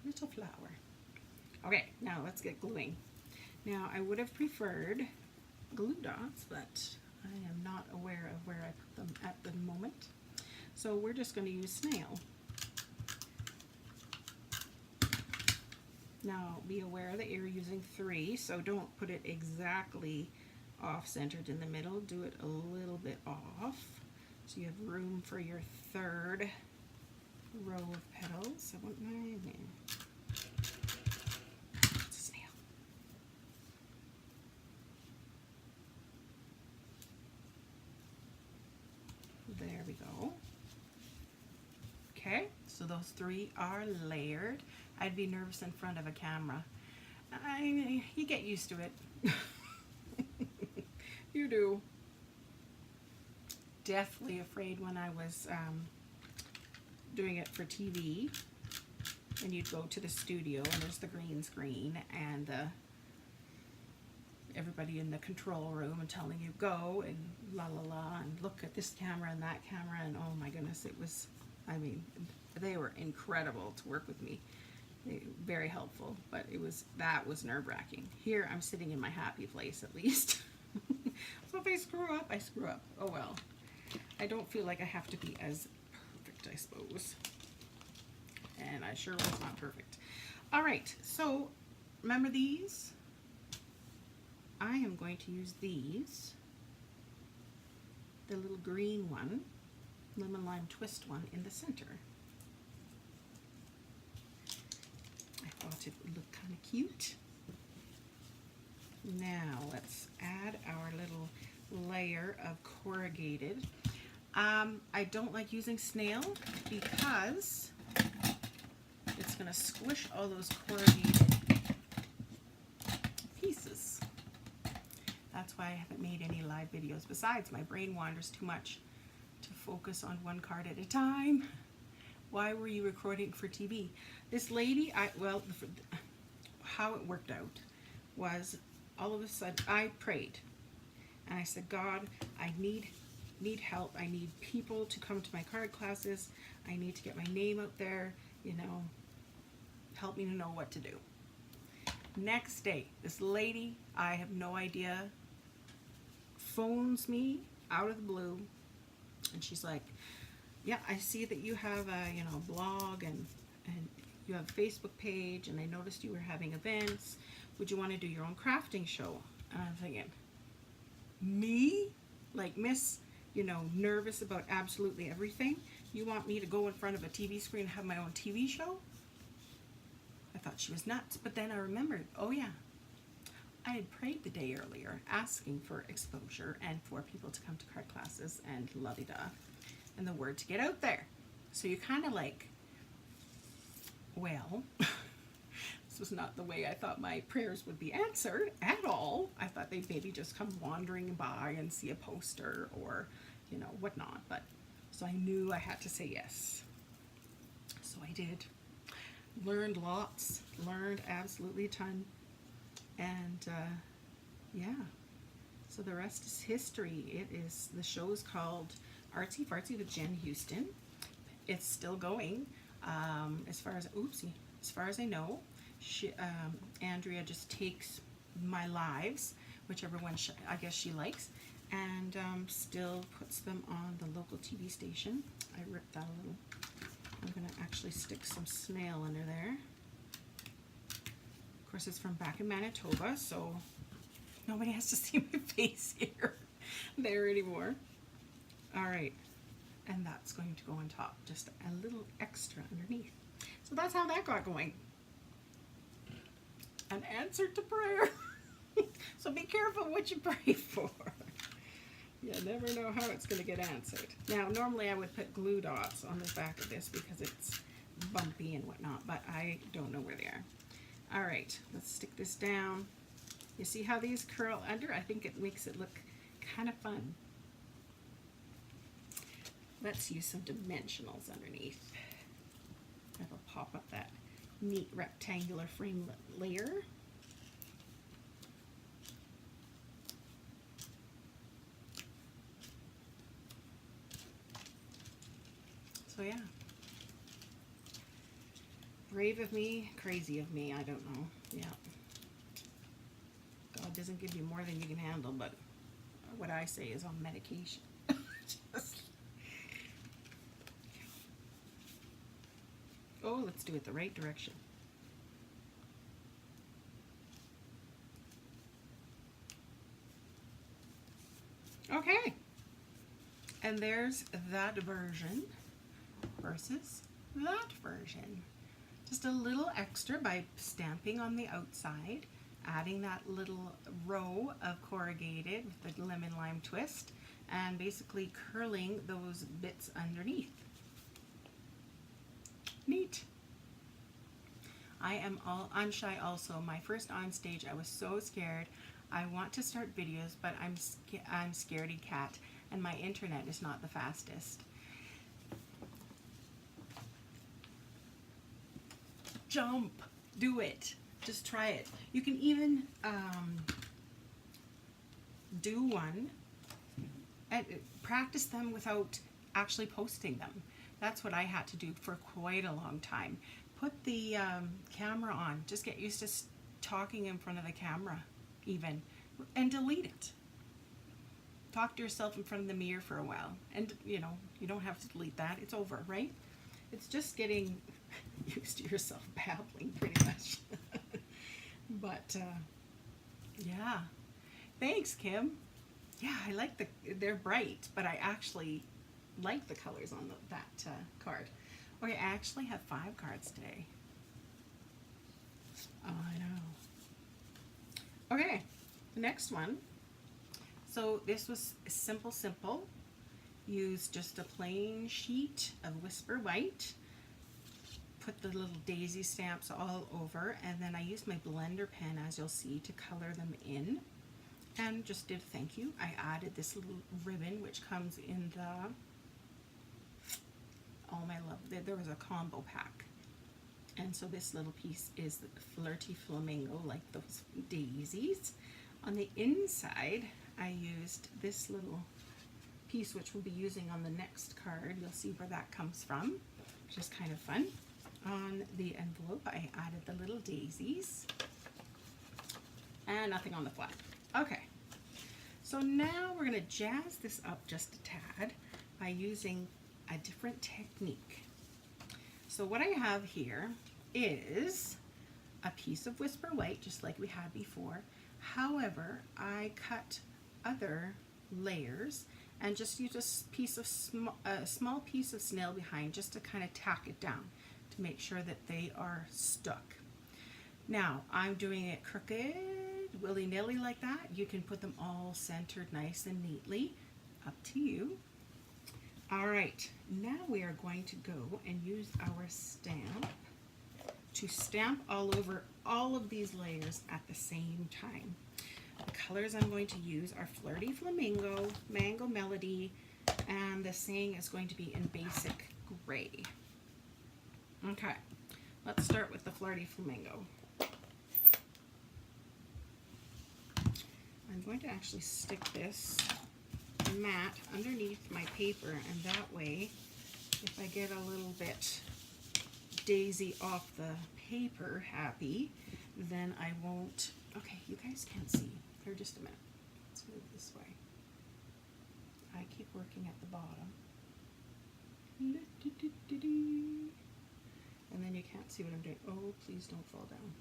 Little flower. Okay, now let's get gluing. Now I would have preferred glue dots, but I am not aware of where I put them at the moment. So we're just going to use snail. Now be aware that you're using 3, so don't put it exactly off-centered in the middle. Do it a little bit off, so you have room for your 3rd row of petals. I want my snail. There we go. Okay, so those 3 are layered. I'd be nervous in front of a camera. You get used to it. You do. Deathly afraid when I was doing it for TV, and you'd go to the studio and there's the green screen and everybody in the control room and telling you go and la la la and look at this camera and that camera, and oh my goodness, it was, I mean, they were incredible to work with me. Very helpful, but that was nerve-wracking. Here I'm sitting in my happy place at least. So if I screw up, I screw up. Oh well. I don't feel like I have to be as perfect, I suppose. And I sure was not perfect. All right, so remember these? I am going to use these. The little green one, lemon lime twist one in the center. Thought it would look kind of cute. Now let's add our little layer of corrugated. I don't like using snail because it's going to squish all those corrugated pieces. That's why I haven't made any live videos. Besides, my brain wanders too much to focus on one card at a time. Why were you recording for TV? This lady, how it worked out was all of a sudden I prayed and I said, God, I need help. I need people to come to my card classes. I need to get my name out there, you know, help me to know what to do. Next day, this lady, I have no idea, phones me out of the blue, and she's like, yeah, I see that you have a blog and you have a Facebook page, and I noticed you were having events. Would you want to do your own crafting show? And I'm thinking, me? Like Miss, nervous about absolutely everything? You want me to go in front of a TV screen and have my own TV show? I thought she was nuts, but then I remembered, oh yeah, I had prayed the day earlier asking for exposure and for people to come to card classes and la-di-da, and the word to get out there. So you kind of like, well, this was not the way I thought my prayers would be answered at all. I thought they'd maybe just come wandering by and see a poster or, whatnot. But So I knew I had to say yes. So I did. Learned lots, learned absolutely a ton. And yeah, so the rest is history. The show is called Artsy Fartsy with Jen Houston. It's still going. As far as I know, Andrea just takes my lives, whichever one I guess she likes, and still puts them on the local TV station. I ripped that a little. I'm gonna actually stick some snail under there. Of course, it's from back in Manitoba, so nobody has to see my face here there anymore. All right, and that's going to go on top, just a little extra underneath. So that's how that got going. An answer to prayer. So be careful what you pray for. You never know how it's going to get answered. Now, normally I would put glue dots on the back of this because it's bumpy and whatnot, but I don't know where they are. All right, let's stick this down. You see how these curl under? I think it makes it look kind of fun. Let's use some dimensionals underneath. That'll pop up that neat rectangular frame layer. So yeah, brave of me, crazy of me, I don't know. Yeah, God doesn't give you more than you can handle, but what I say is on medication. Oh, let's do it the right direction. Okay, and there's that version versus that version. Just a little extra by stamping on the outside, adding that little row of corrugated with the lemon lime twist, and basically curling those bits underneath. Neat. I'm shy also. My first on stage, I was so scared. I want to start videos, but I'm scaredy cat, and my internet is not the fastest. Jump, do it, just try it. You can even do one and practice them without actually posting them. That's what I had to do for quite a long time. Put the camera on, just get used to talking in front of the camera even, and delete it. Talk to yourself in front of the mirror for a while, and you know, you don't have to delete that, it's over, right? It's just getting used to yourself babbling pretty much. But yeah, thanks, Kim. Yeah, I like they're bright, but I actually like the colors on that card. Okay, I actually have 5 cards today. Oh, I know. Okay, the next one. So this was simple. Use just a plain sheet of Whisper White. Put the little daisy stamps all over, and then I used my blender pen, as you'll see, to color them in. And just did thank you. I added this little ribbon, which comes in the, oh my love, there was a combo pack. And so this little piece is the Flirty Flamingo, like those daisies. On the inside, I used this little piece, which we'll be using on the next card. You'll see where that comes from, which is kind of fun. On the envelope, I added the little daisies. And nothing on the flap. Okay, so now we're going to jazz this up just a tad by using a different technique. So what I have here is a piece of Whisper White, just like we had before. However, I cut other layers and just use a small piece of snail behind, just to kind of tack it down to make sure that they are stuck. Now I'm doing it crooked, willy-nilly like that. You can put them all centered nice and neatly, up to you. All right, now we are going to go and use our stamp to stamp all over all of these layers at the same time. The colors I'm going to use are Flirty Flamingo, Mango Melody, And the saying is going to be in basic gray. Okay, let's start with the Flirty Flamingo. I'm going to actually stick this mat underneath my paper, and that way, if I get a little bit daisy off the paper happy, then I won't. Okay, you guys can't see. Here, just a minute. Let's move this way. I keep working at the bottom. And then you can't see what I'm doing. Oh, please don't fall down.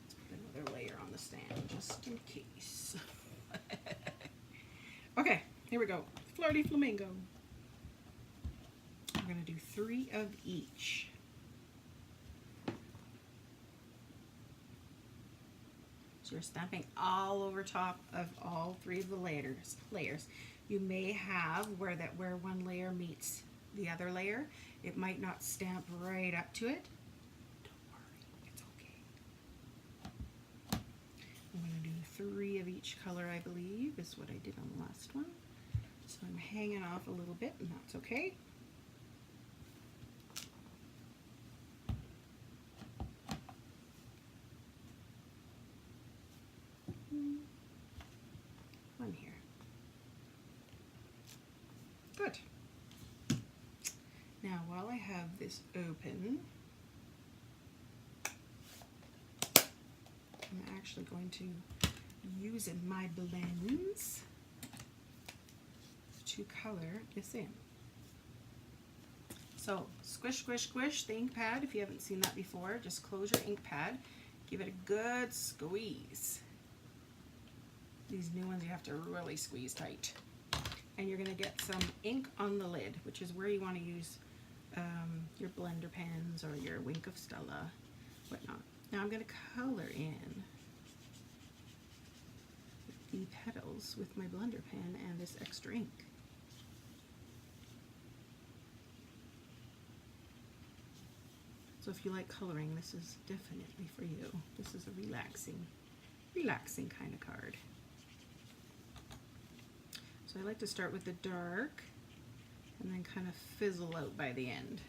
Let's put another layer on the stand just in case. Okay, here we go. Flirty Flamingo. I'm going to do 3 of each. So you're stamping all over top of all 3 of the layers. You may have where one layer meets the other layer, it might not stamp right up to it. Don't worry, it's okay. I'm going to do 3 of each color, I believe, is what I did on the last one. So I'm hanging off a little bit, and that's okay. One here. Good. Now, while I have this open, I'm actually going to use my blends to color this in. So squish, squish, squish the ink pad. If you haven't seen that before, just close your ink pad, give it a good squeeze. These new ones you have to really squeeze tight. And you're going to get some ink on the lid, which is where you want to use your blender pens or your Wink of Stella, whatnot. Now I'm going to color in the petals with my blender pen and this extra ink. So if you like coloring, this is definitely for you. This is a relaxing kind of card. So I like to start with the dark and then kind of fizzle out by the end.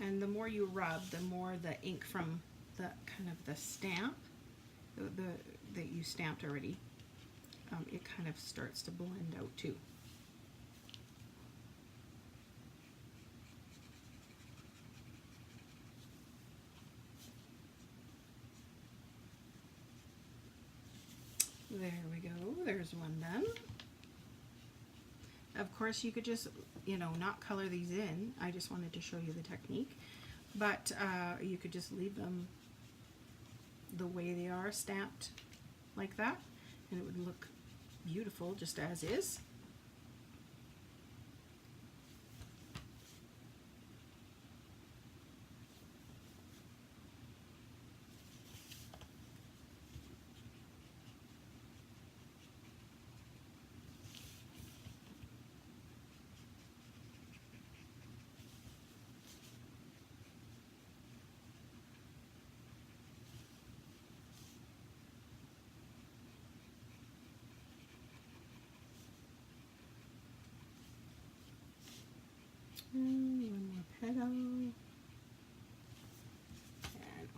And the more you rub, the more the ink from the kind of the stamp that you stamped already, it kind of starts to blend out too. There we go, there's one done. Of course you could just, not color these in. I just wanted to show you the technique. But you could just leave them the way they are, stamped like that, and it would look beautiful just as is. One more petal, and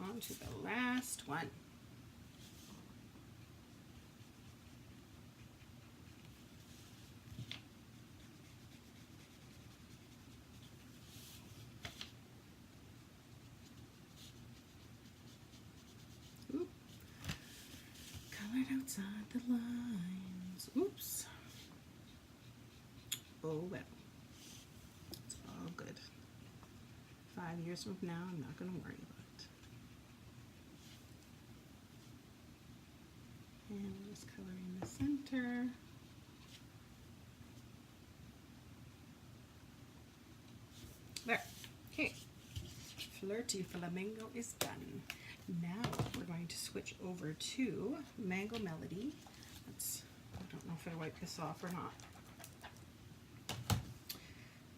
on to the last one. Oop. Colored outside the lines. Oops. Oh well. Good. 5 years from now, I'm not going to worry about it. And we'll just color in the center. There. Okay. Flirty Flamingo is done. Now we're going to switch over to Mango Melody. I don't know if I wipe this off or not.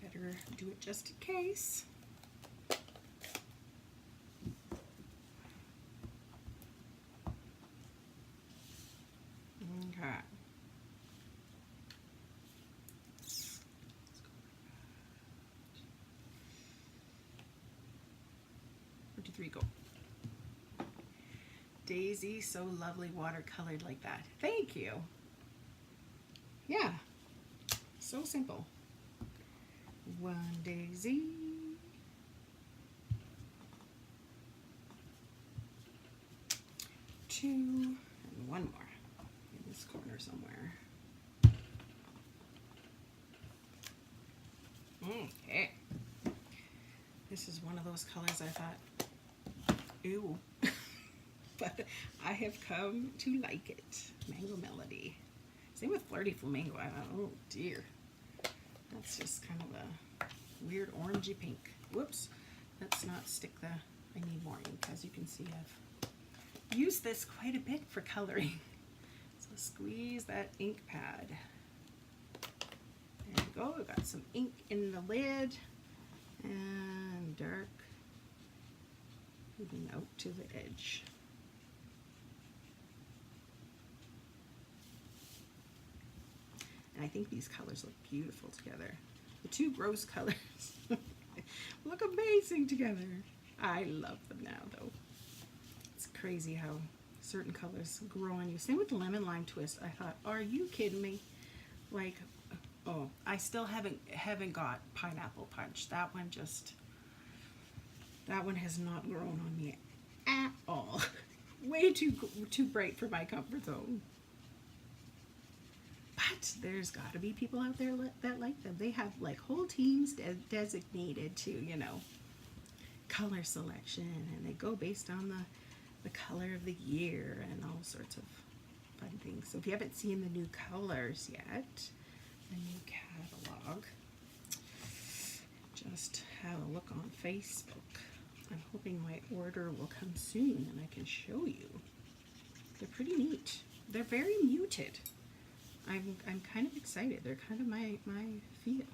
Better do it just in case. 2, 3, go. Daisy, so lovely watercolored like that. Thank you. Yeah, so simple. 1 daisy. 2, and 1 more in this corner somewhere. Okay. This is one of those colors I thought, ew. But I have come to like it. Mango Melody. Same with Flirty Flamingo. Oh dear. That's just kind of a weird orangey pink. Whoops. Let's not stick the, I need more ink. As you can see, I've used this quite a bit for coloring. So squeeze that ink pad. There we go. We've got some ink in the lid. And dark moving out to the edge. And I think these colors look beautiful together. The two gross colors look amazing together. I love them now though. It's crazy how certain colors grow on you. Same with Lemon Lime Twist. I thought, are you kidding me? Like, oh, I still haven't got Pineapple Punch. That one has not grown on me at all. Way too bright for my comfort zone. But there's got to be people out there that like them. They have like whole teams designated to, you know, color selection, and they go based on the color of the year and all sorts of fun things. So if you haven't seen the new colors yet, the new catalog, just have a look on Facebook. I'm hoping my order will come soon and I can show you. They're pretty neat. They're very muted. I'm kind of excited. They're kind of my feel.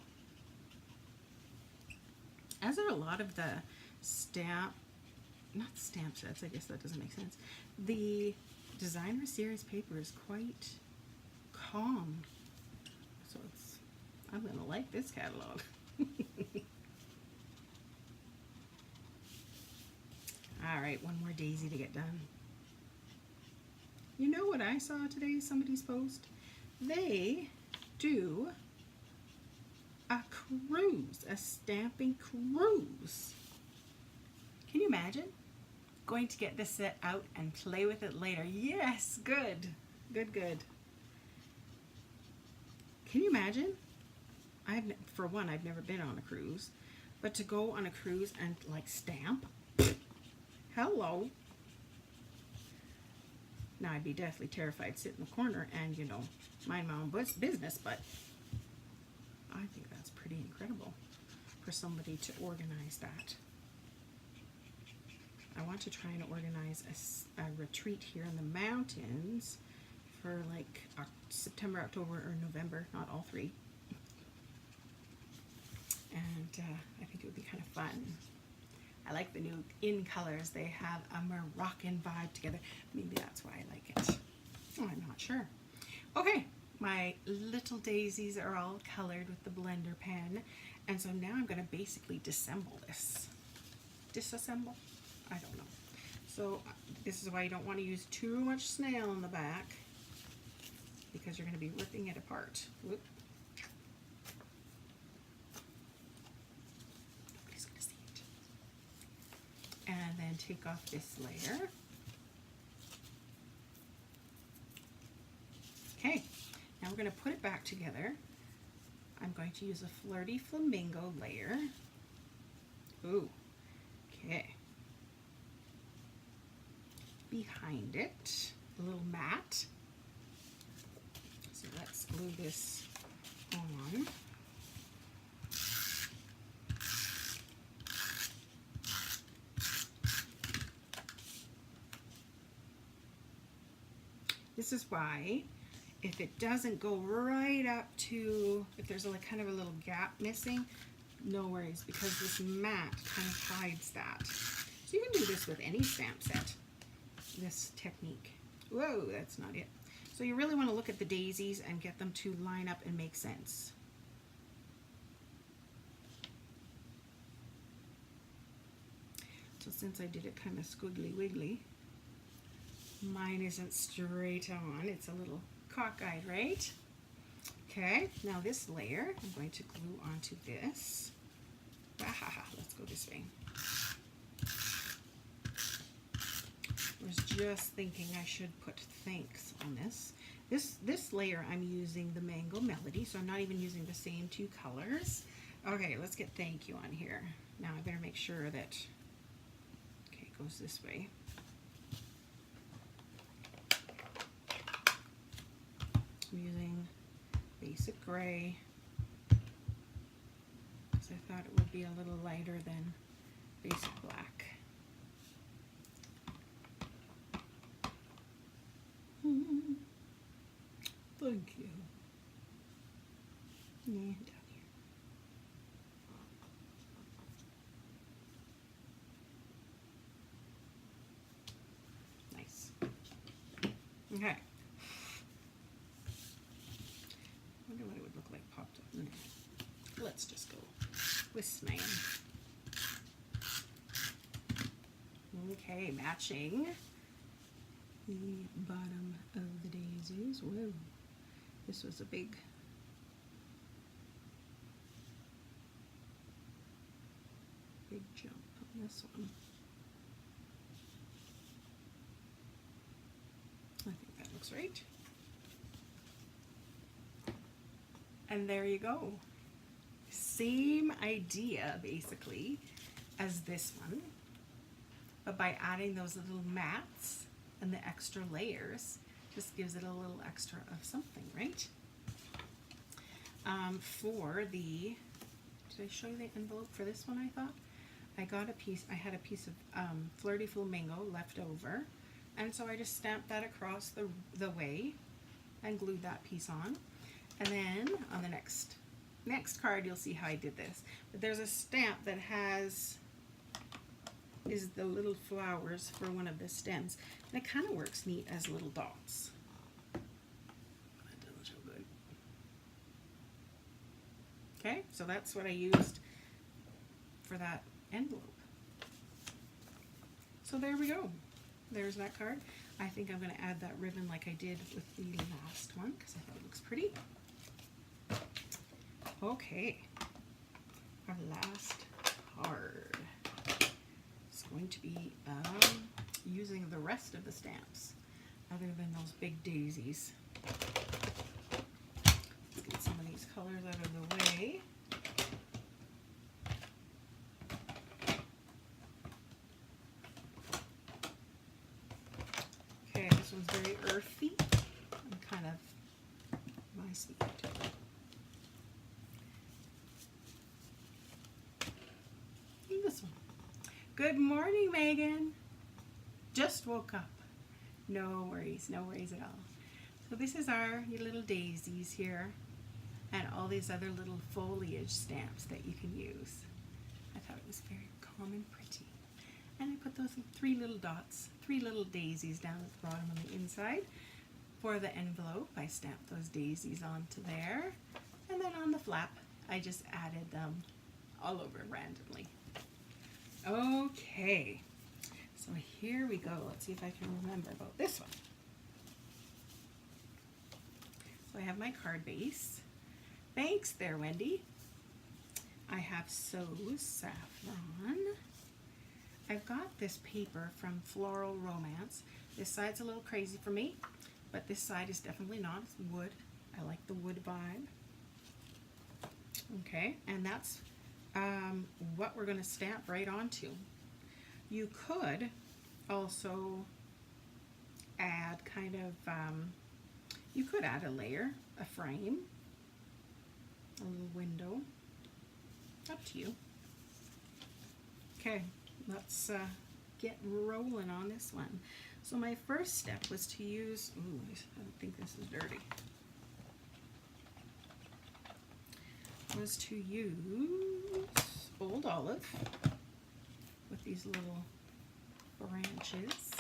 As are a lot of the not stamp sets, I guess that doesn't make sense. The designer series paper is quite calm. So I'm gonna like this catalog. All right, one more daisy to get done. You know what I saw today, somebody's post? They do a cruise, a stamping cruise. Can you imagine? Going to get this set out and play with it later. Yes, good, good, good. Can you imagine? For one, I've never been on a cruise, but to go on a cruise and like stamp, hello. Now I'd be deathly terrified, sit in the corner and, you know, mind my own business, but I think that's pretty incredible for somebody to organize that. I want to try and organize a retreat here in the mountains for like September, October, or November, not all three. And I think it would be kind of fun. I like the new in colors. They have a Moroccan vibe together. Maybe that's why I like it. Oh, I'm not sure. Okay, my little daisies are all colored with the blender pen. And so now I'm going to basically disassemble this. Disassemble? I don't know. So this is why you don't want to use too much snail in the back, because you're going to be ripping it apart. Whoop. And then take off this layer. Okay, now we're going to put it back together. I'm going to use a Flirty Flamingo layer. Ooh, okay. Behind it, a little mat. So let's glue this on. This is why, if it doesn't go right up to, if there's like kind of a little gap missing, no worries, because this mat kind of hides that. So you can do this with any stamp set, this technique. Whoa, that's not it. So you really want to look at the daisies and get them to line up and make sense. So So since I did it kind of squiggly wiggly, mine isn't straight on, it's a little cockeyed, right? Okay, now this layer I'm going to glue onto this. Let's go this way. I was just thinking I should put thanks on this. This layer I'm using the Mango Melody, so I'm not even using the same two colors. Okay, let's get thank you on here. Now I better make sure that, okay, it goes this way. I'm using basic gray because I thought it would be a little lighter than basic black. Thank you. And down here. Nice. Okay. I wonder what it would look like popped up. Let's just go with Snan. Okay, matching the bottom of the daisies. Whoa, this was a big jump on this one. I think that looks right. And there you go. Same idea basically as this one, but by adding those little mats and the extra layers, just gives it a little extra of something, right? For the, did I show you the envelope for this one? I thought I got a piece, I had a piece of Flirty Flamingo left over, and so I just stamped that across the way and glued that piece on. And then on the next card you'll see how I did this. But there's a stamp that is the little flowers for one of the stems, and it kind of works neat as little dots. That doesn't show good. Okay, so that's what I used for that envelope. So there we go. There's that card. I think I'm going to add that ribbon like I did with the last one because I thought it looks pretty. Okay, our last card is going to be using the rest of the stamps other than those big daisies. Let's get some of these colors out of the way. Okay, this one's very earthy and kind of my speed. This one. Good morning, Megan. Just woke up. No worries at all. So this is our little daisies here, and all these other little foliage stamps that you can use. I thought it was very calm and pretty. And I put those three little dots, three little daisies down at the bottom on the inside. For the envelope, I stamped those daisies onto there, and then on the flap, I just added them all over randomly. Okay, so here we go. Let's see if I can remember about this one. So I have my card base. Thanks there, Wendy. I have So Saffron. I've got this paper from Floral Romance. This side's a little crazy for me, but this side is definitely not. It's wood. I like the wood vibe. Okay, and that's what we're going to stamp right onto. You could also add kind of, you could add a layer, a frame, a little window, up to you. Okay, let's get rolling on this one. So my first step was to use, ooh, I don't think this is dirty, was to use Old Olive with these little branches.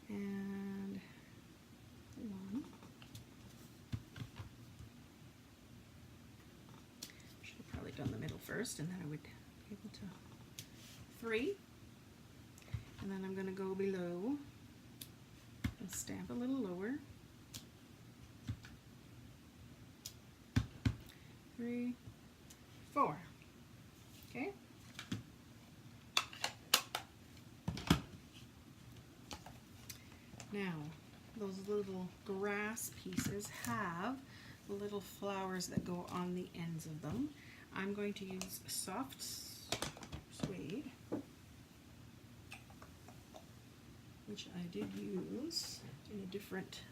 And one. first, and then I would be able to 3. And then I'm going to go below and stamp a little lower. 3, 4. Okay. Now, those little grass pieces have little flowers that go on the ends of them. I'm going to use soft suede, which I did use in a different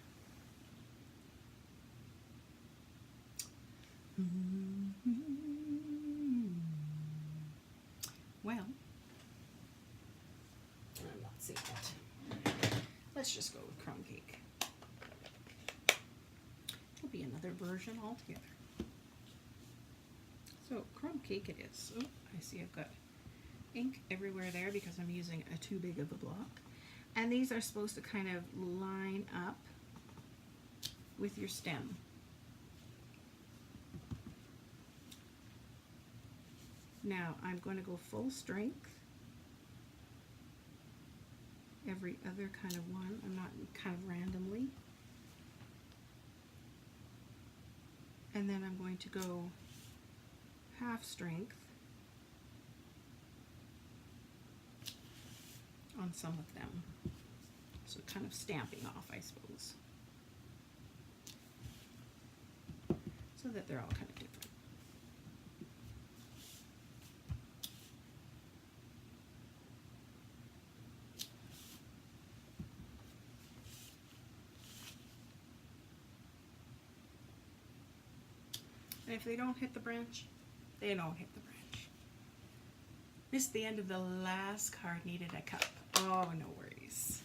well, I'm not seeing it. Let's just go with crumb cake. It'll be another version altogether. So crumb cake it is. Oh, I see I've got ink everywhere there because I'm using a too big of a block. And these are supposed to kind of line up with your stem. Now I'm going to go full strength. Every other kind of one. I'm not kind of randomly. And then I'm going to go half strength on some of them. So kind of stamping off, I suppose. So that they're all kind of different. And if they don't hit the branch, they don't hit the branch. Missed the end of the last card, needed a cup. Oh, no worries.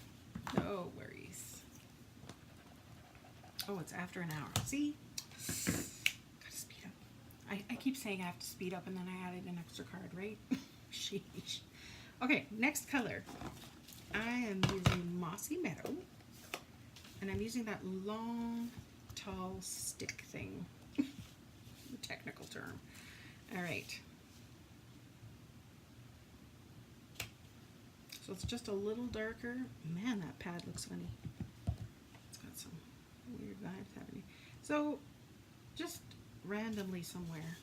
No worries. Oh, it's after an hour. See? Gotta speed up. I keep saying I have to speed up and then I added an extra card, right? Sheesh. Okay, next color. I am using Mossy Meadow. And I'm using that long, tall stick thing. Technical term. All right. So it's just a little darker. Man, that pad looks funny. It's got some weird vibes happening. So just randomly somewhere.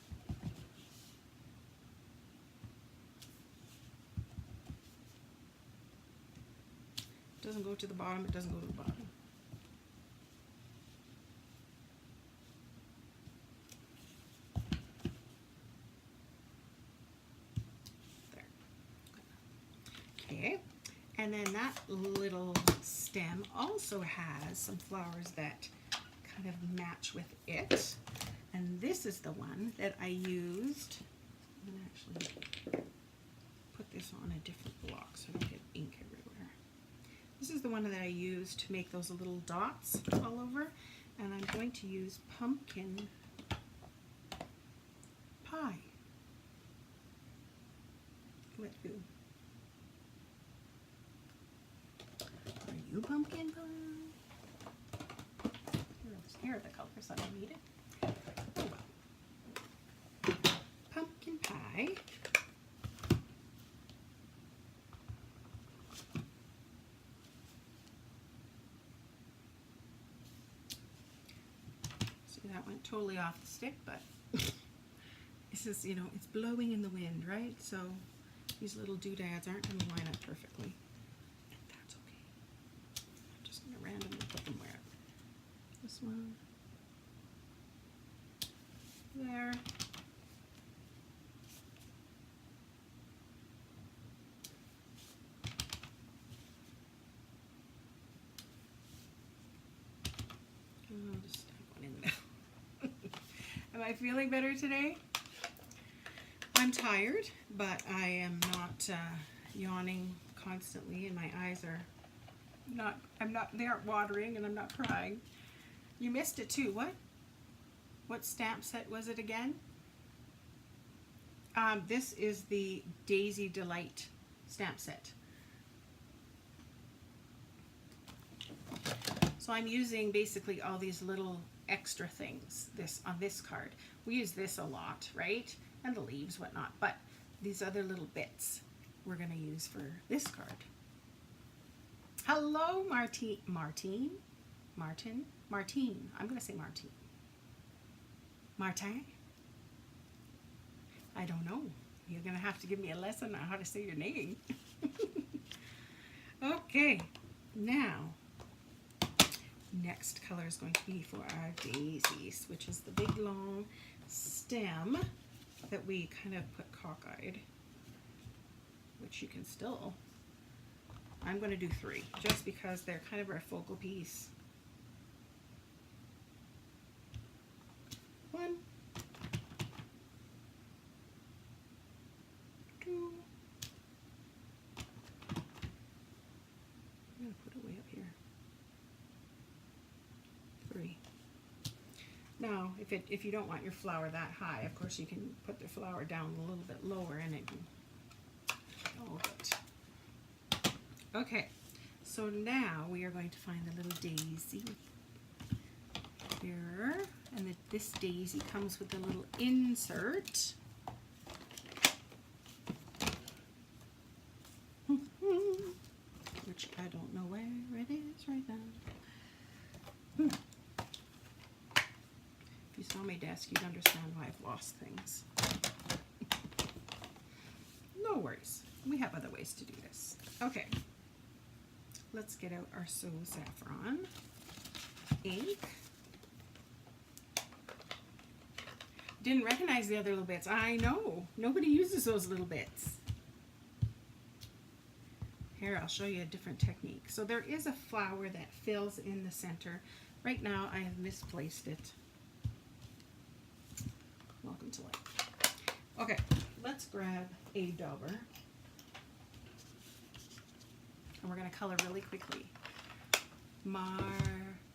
It doesn't go to the bottom. It doesn't go to the bottom. Okay, and then that little stem also has some flowers that kind of match with it. And this is the one that I used. I'm going to actually put this on a different block so I don't get ink everywhere. This is the one that I used to make those little dots all over. And I'm going to use pumpkin pie. Wet goo. Are you pumpkin pie? Here are the colors that I needed. Oh well. Pumpkin pie. See, that went totally off the stick, but this is, you know, it's blowing in the wind, right? So these little doodads aren't going to line up perfectly. And that's okay. I'm just going to randomly put them where. This one. There. I'll just stick one in the middle. Am I feeling better today? I'm tired, but I am not yawning constantly, and my eyes are not, they aren't watering, and I'm not crying. You missed it too. What stamp set was it again? This is the Daisy Delight stamp set. So I'm using basically all these little extra things on this card. We use this a lot, right? and the leaves, whatnot. But these other little bits we're going to use for this card. Hello, Martine. I'm going to say Martine. Martin? I don't know. You're going to have to give me a lesson on how to say your name. Okay, now, next color is going to be for our daisies, which is the big long stem that we kind of put cockeyed, which you can still. I'm going to do 3 just because they're kind of our focal piece. 1, 2. I'm going to put it way up here. 3. Now, if you don't want your flower that high, of course you can put the flower down a little bit lower and it can hold it. Okay, so now we are going to find the little daisy here, and this daisy comes with a little insert. Which I don't know where it is right now. If you saw my desk, you'd understand why I've lost things. No worries. We have other ways to do this. Okay. Let's get out our So Saffron ink. Didn't recognize the other little bits. I know. Nobody uses those little bits. Here, I'll show you a different technique. So there is a flower that fills in the center. Right now, I have misplaced it. Welcome to life. Okay, let's grab a dauber. And we're going to color really quickly. Martine.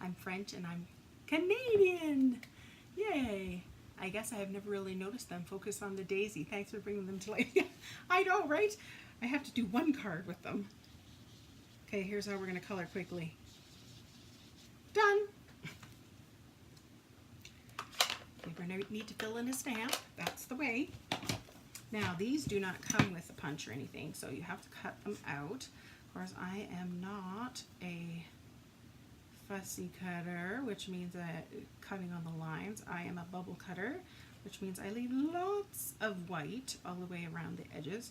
I'm French and I'm Canadian. Yay. I guess I have never really noticed them. Focus on the daisy. Thanks for bringing them to life. I know, right? I have to do 1 card with them. Okay, here's how we're going to color quickly. Done. You're going to need to fill in a stamp. That's the way. Now, these do not come with a punch or anything, so you have to cut them out. Of course, I am not a fussy cutter, which means cutting on the lines. I am a bubble cutter, which means I leave lots of white all the way around the edges.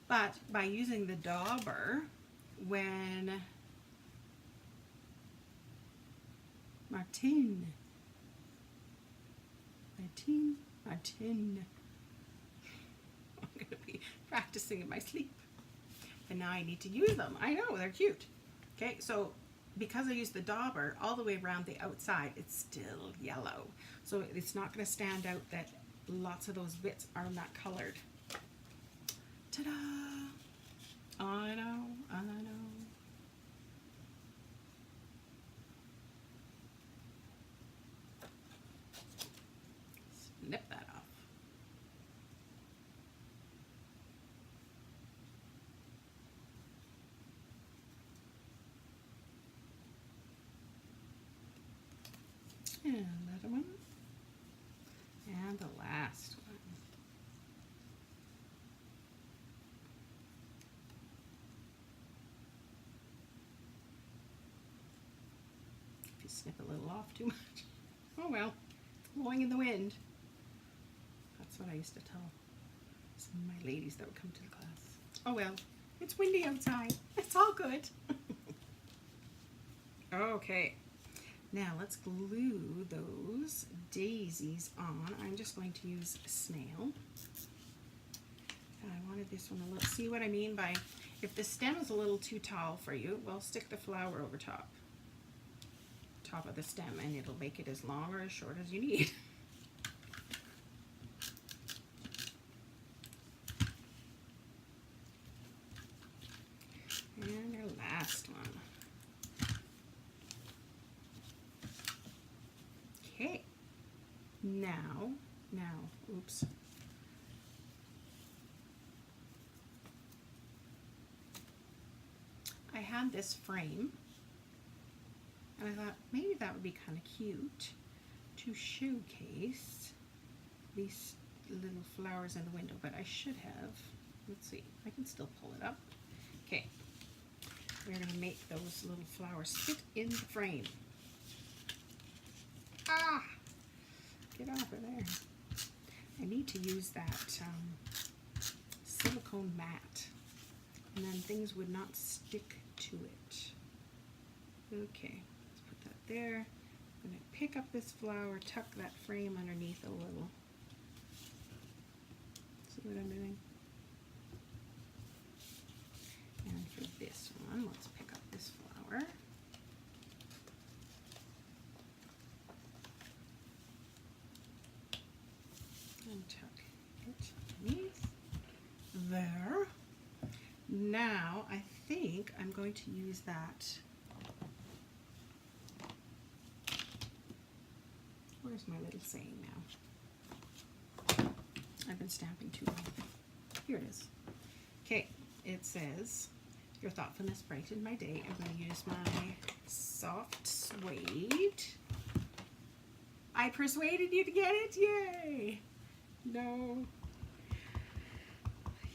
But by using the dauber, when Martine. I'm going to be practicing in my sleep. And now I need to use them. I know, they're cute. Okay, so because I use the dauber all the way around the outside, it's still yellow. So it's not going to stand out that lots of those bits are not colored. Ta-da! I know, I know. Snip that off. And another one. And the last one. If you snip a little off too much. Oh well, it's blowing in the wind. That's what I used to tell some of my ladies that would come to the class. Oh well, it's windy outside. It's all good. Okay. Now let's glue those daisies on. I'm just going to use a snail. And I wanted this one a little, see what I mean by, if the stem is a little too tall for you, well, stick the flower over top of the stem and it'll make it as long or as short as you need. And your last one. Okay, now, oops. I had this frame, and I thought maybe that would be kind of cute to showcase these little flowers in the window, but I should have, let's see, I can still pull it up. Okay, we're going to make those little flowers fit in the frame. Ah! Get off of there. I need to use that silicone mat, and then things would not stick to it. Okay, let's put that there. I'm going to pick up this flower, tuck that frame underneath a little. See what I'm doing? And for this one, let's pick up this flower. And tuck it underneath. There. Now, I think I'm going to use that. Where's my little saying now? I've been stamping too long. Here it is. Okay, it says, your thoughtfulness brightened my day. I'm going to use my soft suede. I persuaded you to get it? Yay! No.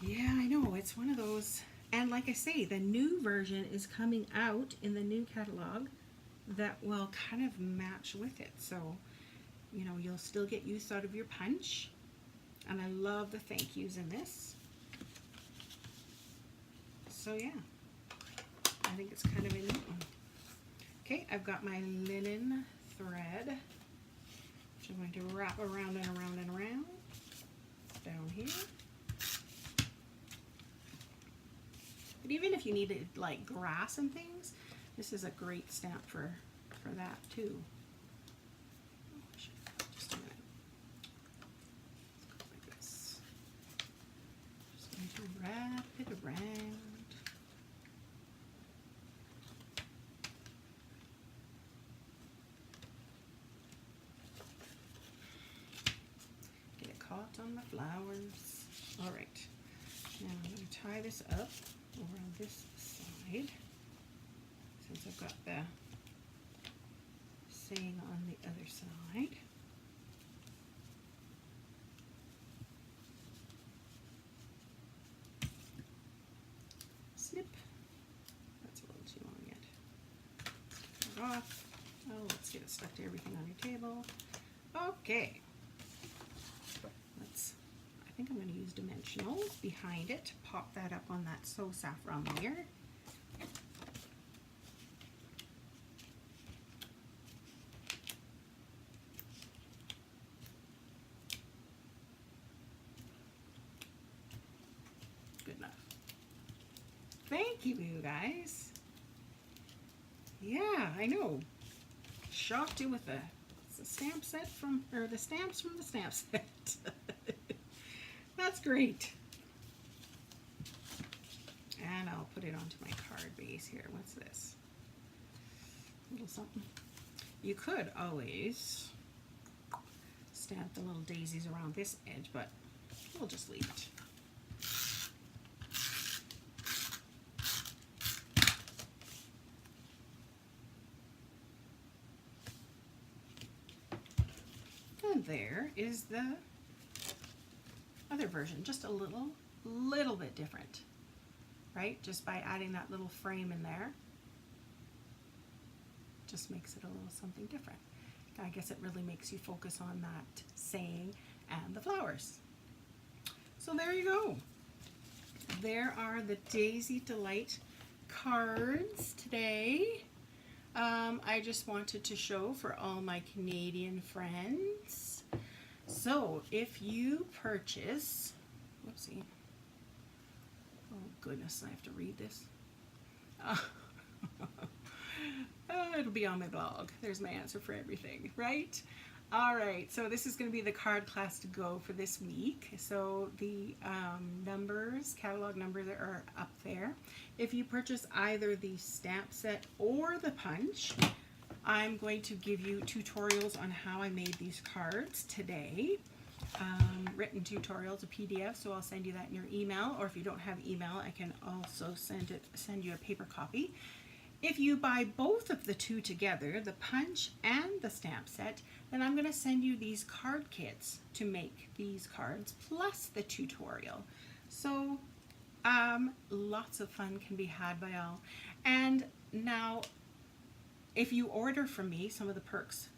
Yeah, I know. It's one of those. And like I say, the new version is coming out in the new catalog that will kind of match with it. So, you know, you'll still get use out of your punch. And I love the thank yous in this. So yeah, I think it's kind of a neat one. Okay, I've got my linen thread, which I'm going to wrap around and around and around down here. But even if you needed like grass and things, this is a great stamp for that too. Just a minute. Let's go like this. Just going to wrap it around. Get it caught on the flowers. All right. Now I'm going to tie this up over on this side, since I've got the saying on the other side. Snip. That's a little too long yet. Let's get it off. Oh, let's get it stuck to everything on your table. Okay. I think I'm going to use dimensionals behind it to pop that up on that So Saffron layer. Good enough. Thank you, you guys. Yeah, I know. Shocked you with the stamp set from, or the stamps from the stamp set. That's great. And I'll put it onto my card base here. What's this? A little something. You could always stamp the little daisies around this edge, but we'll just leave it. And there is the other version, just a little bit different, right? Just by adding that little frame in there, just makes it a little something different. I guess it really makes you focus on that saying and the flowers. So there you go. There are the Daisy Delight cards today. I just wanted to show for all my Canadian friends. So if you purchase, whoopsie, oh goodness, I have to read this. It'll be on my blog. There's my answer for everything, right? All right, so this is going to be the card class to go for this week. So the numbers, catalog numbers are up there. If you purchase either the stamp set or the punch, I'm going to give you tutorials on how I made these cards today. written tutorials, a PDF, so I'll send you that in your email, or if you don't have email, I can also send you a paper copy. If you buy both of the two together, the punch and the stamp set, then I'm going to send you these card kits to make these cards, plus the tutorial. So lots of fun can be had by all. And now, if you order from me, some of the perks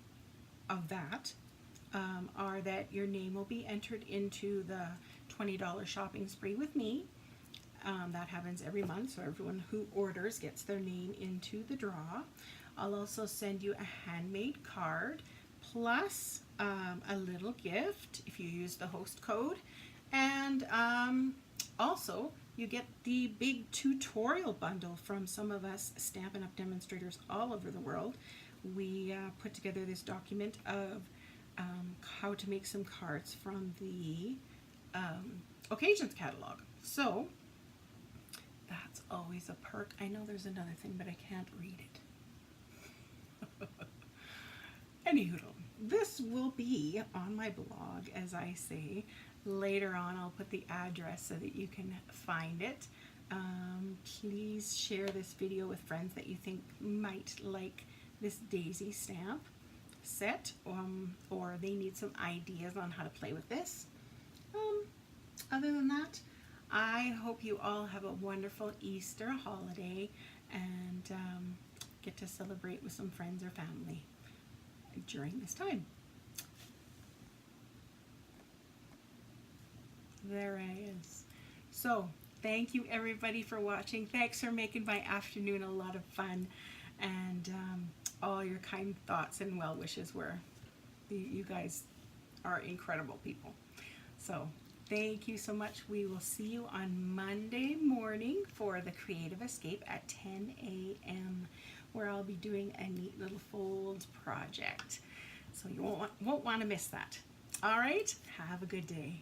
of that are that your name will be entered into the $20 shopping spree with me. That happens every month, so everyone who orders gets their name into the draw. I'll also send you a handmade card, plus a little gift if you use the host code. And also, you get the big tutorial bundle from some of us Stampin' Up! Demonstrators all over the world. We put together this document of how to make some cards from the occasions catalog. So that's always a perk. I know there's another thing, but I can't read it. Anywho, this will be on my blog, as I say. Later on, I'll put the address so that you can find it. Please share this video with friends that you think might like this daisy stamp set, or they need some ideas on how to play with this. Other than that, I hope you all have a wonderful Easter holiday and get to celebrate with some friends or family during this time. There it is. So, thank you everybody for watching. Thanks for making my afternoon a lot of fun, and all your kind thoughts and well wishes you guys are incredible people. So, thank you so much. We will see you on Monday morning for the Creative Escape at 10 a.m. where I'll be doing a neat little fold project. So you won't want to miss that. All right, have a good day.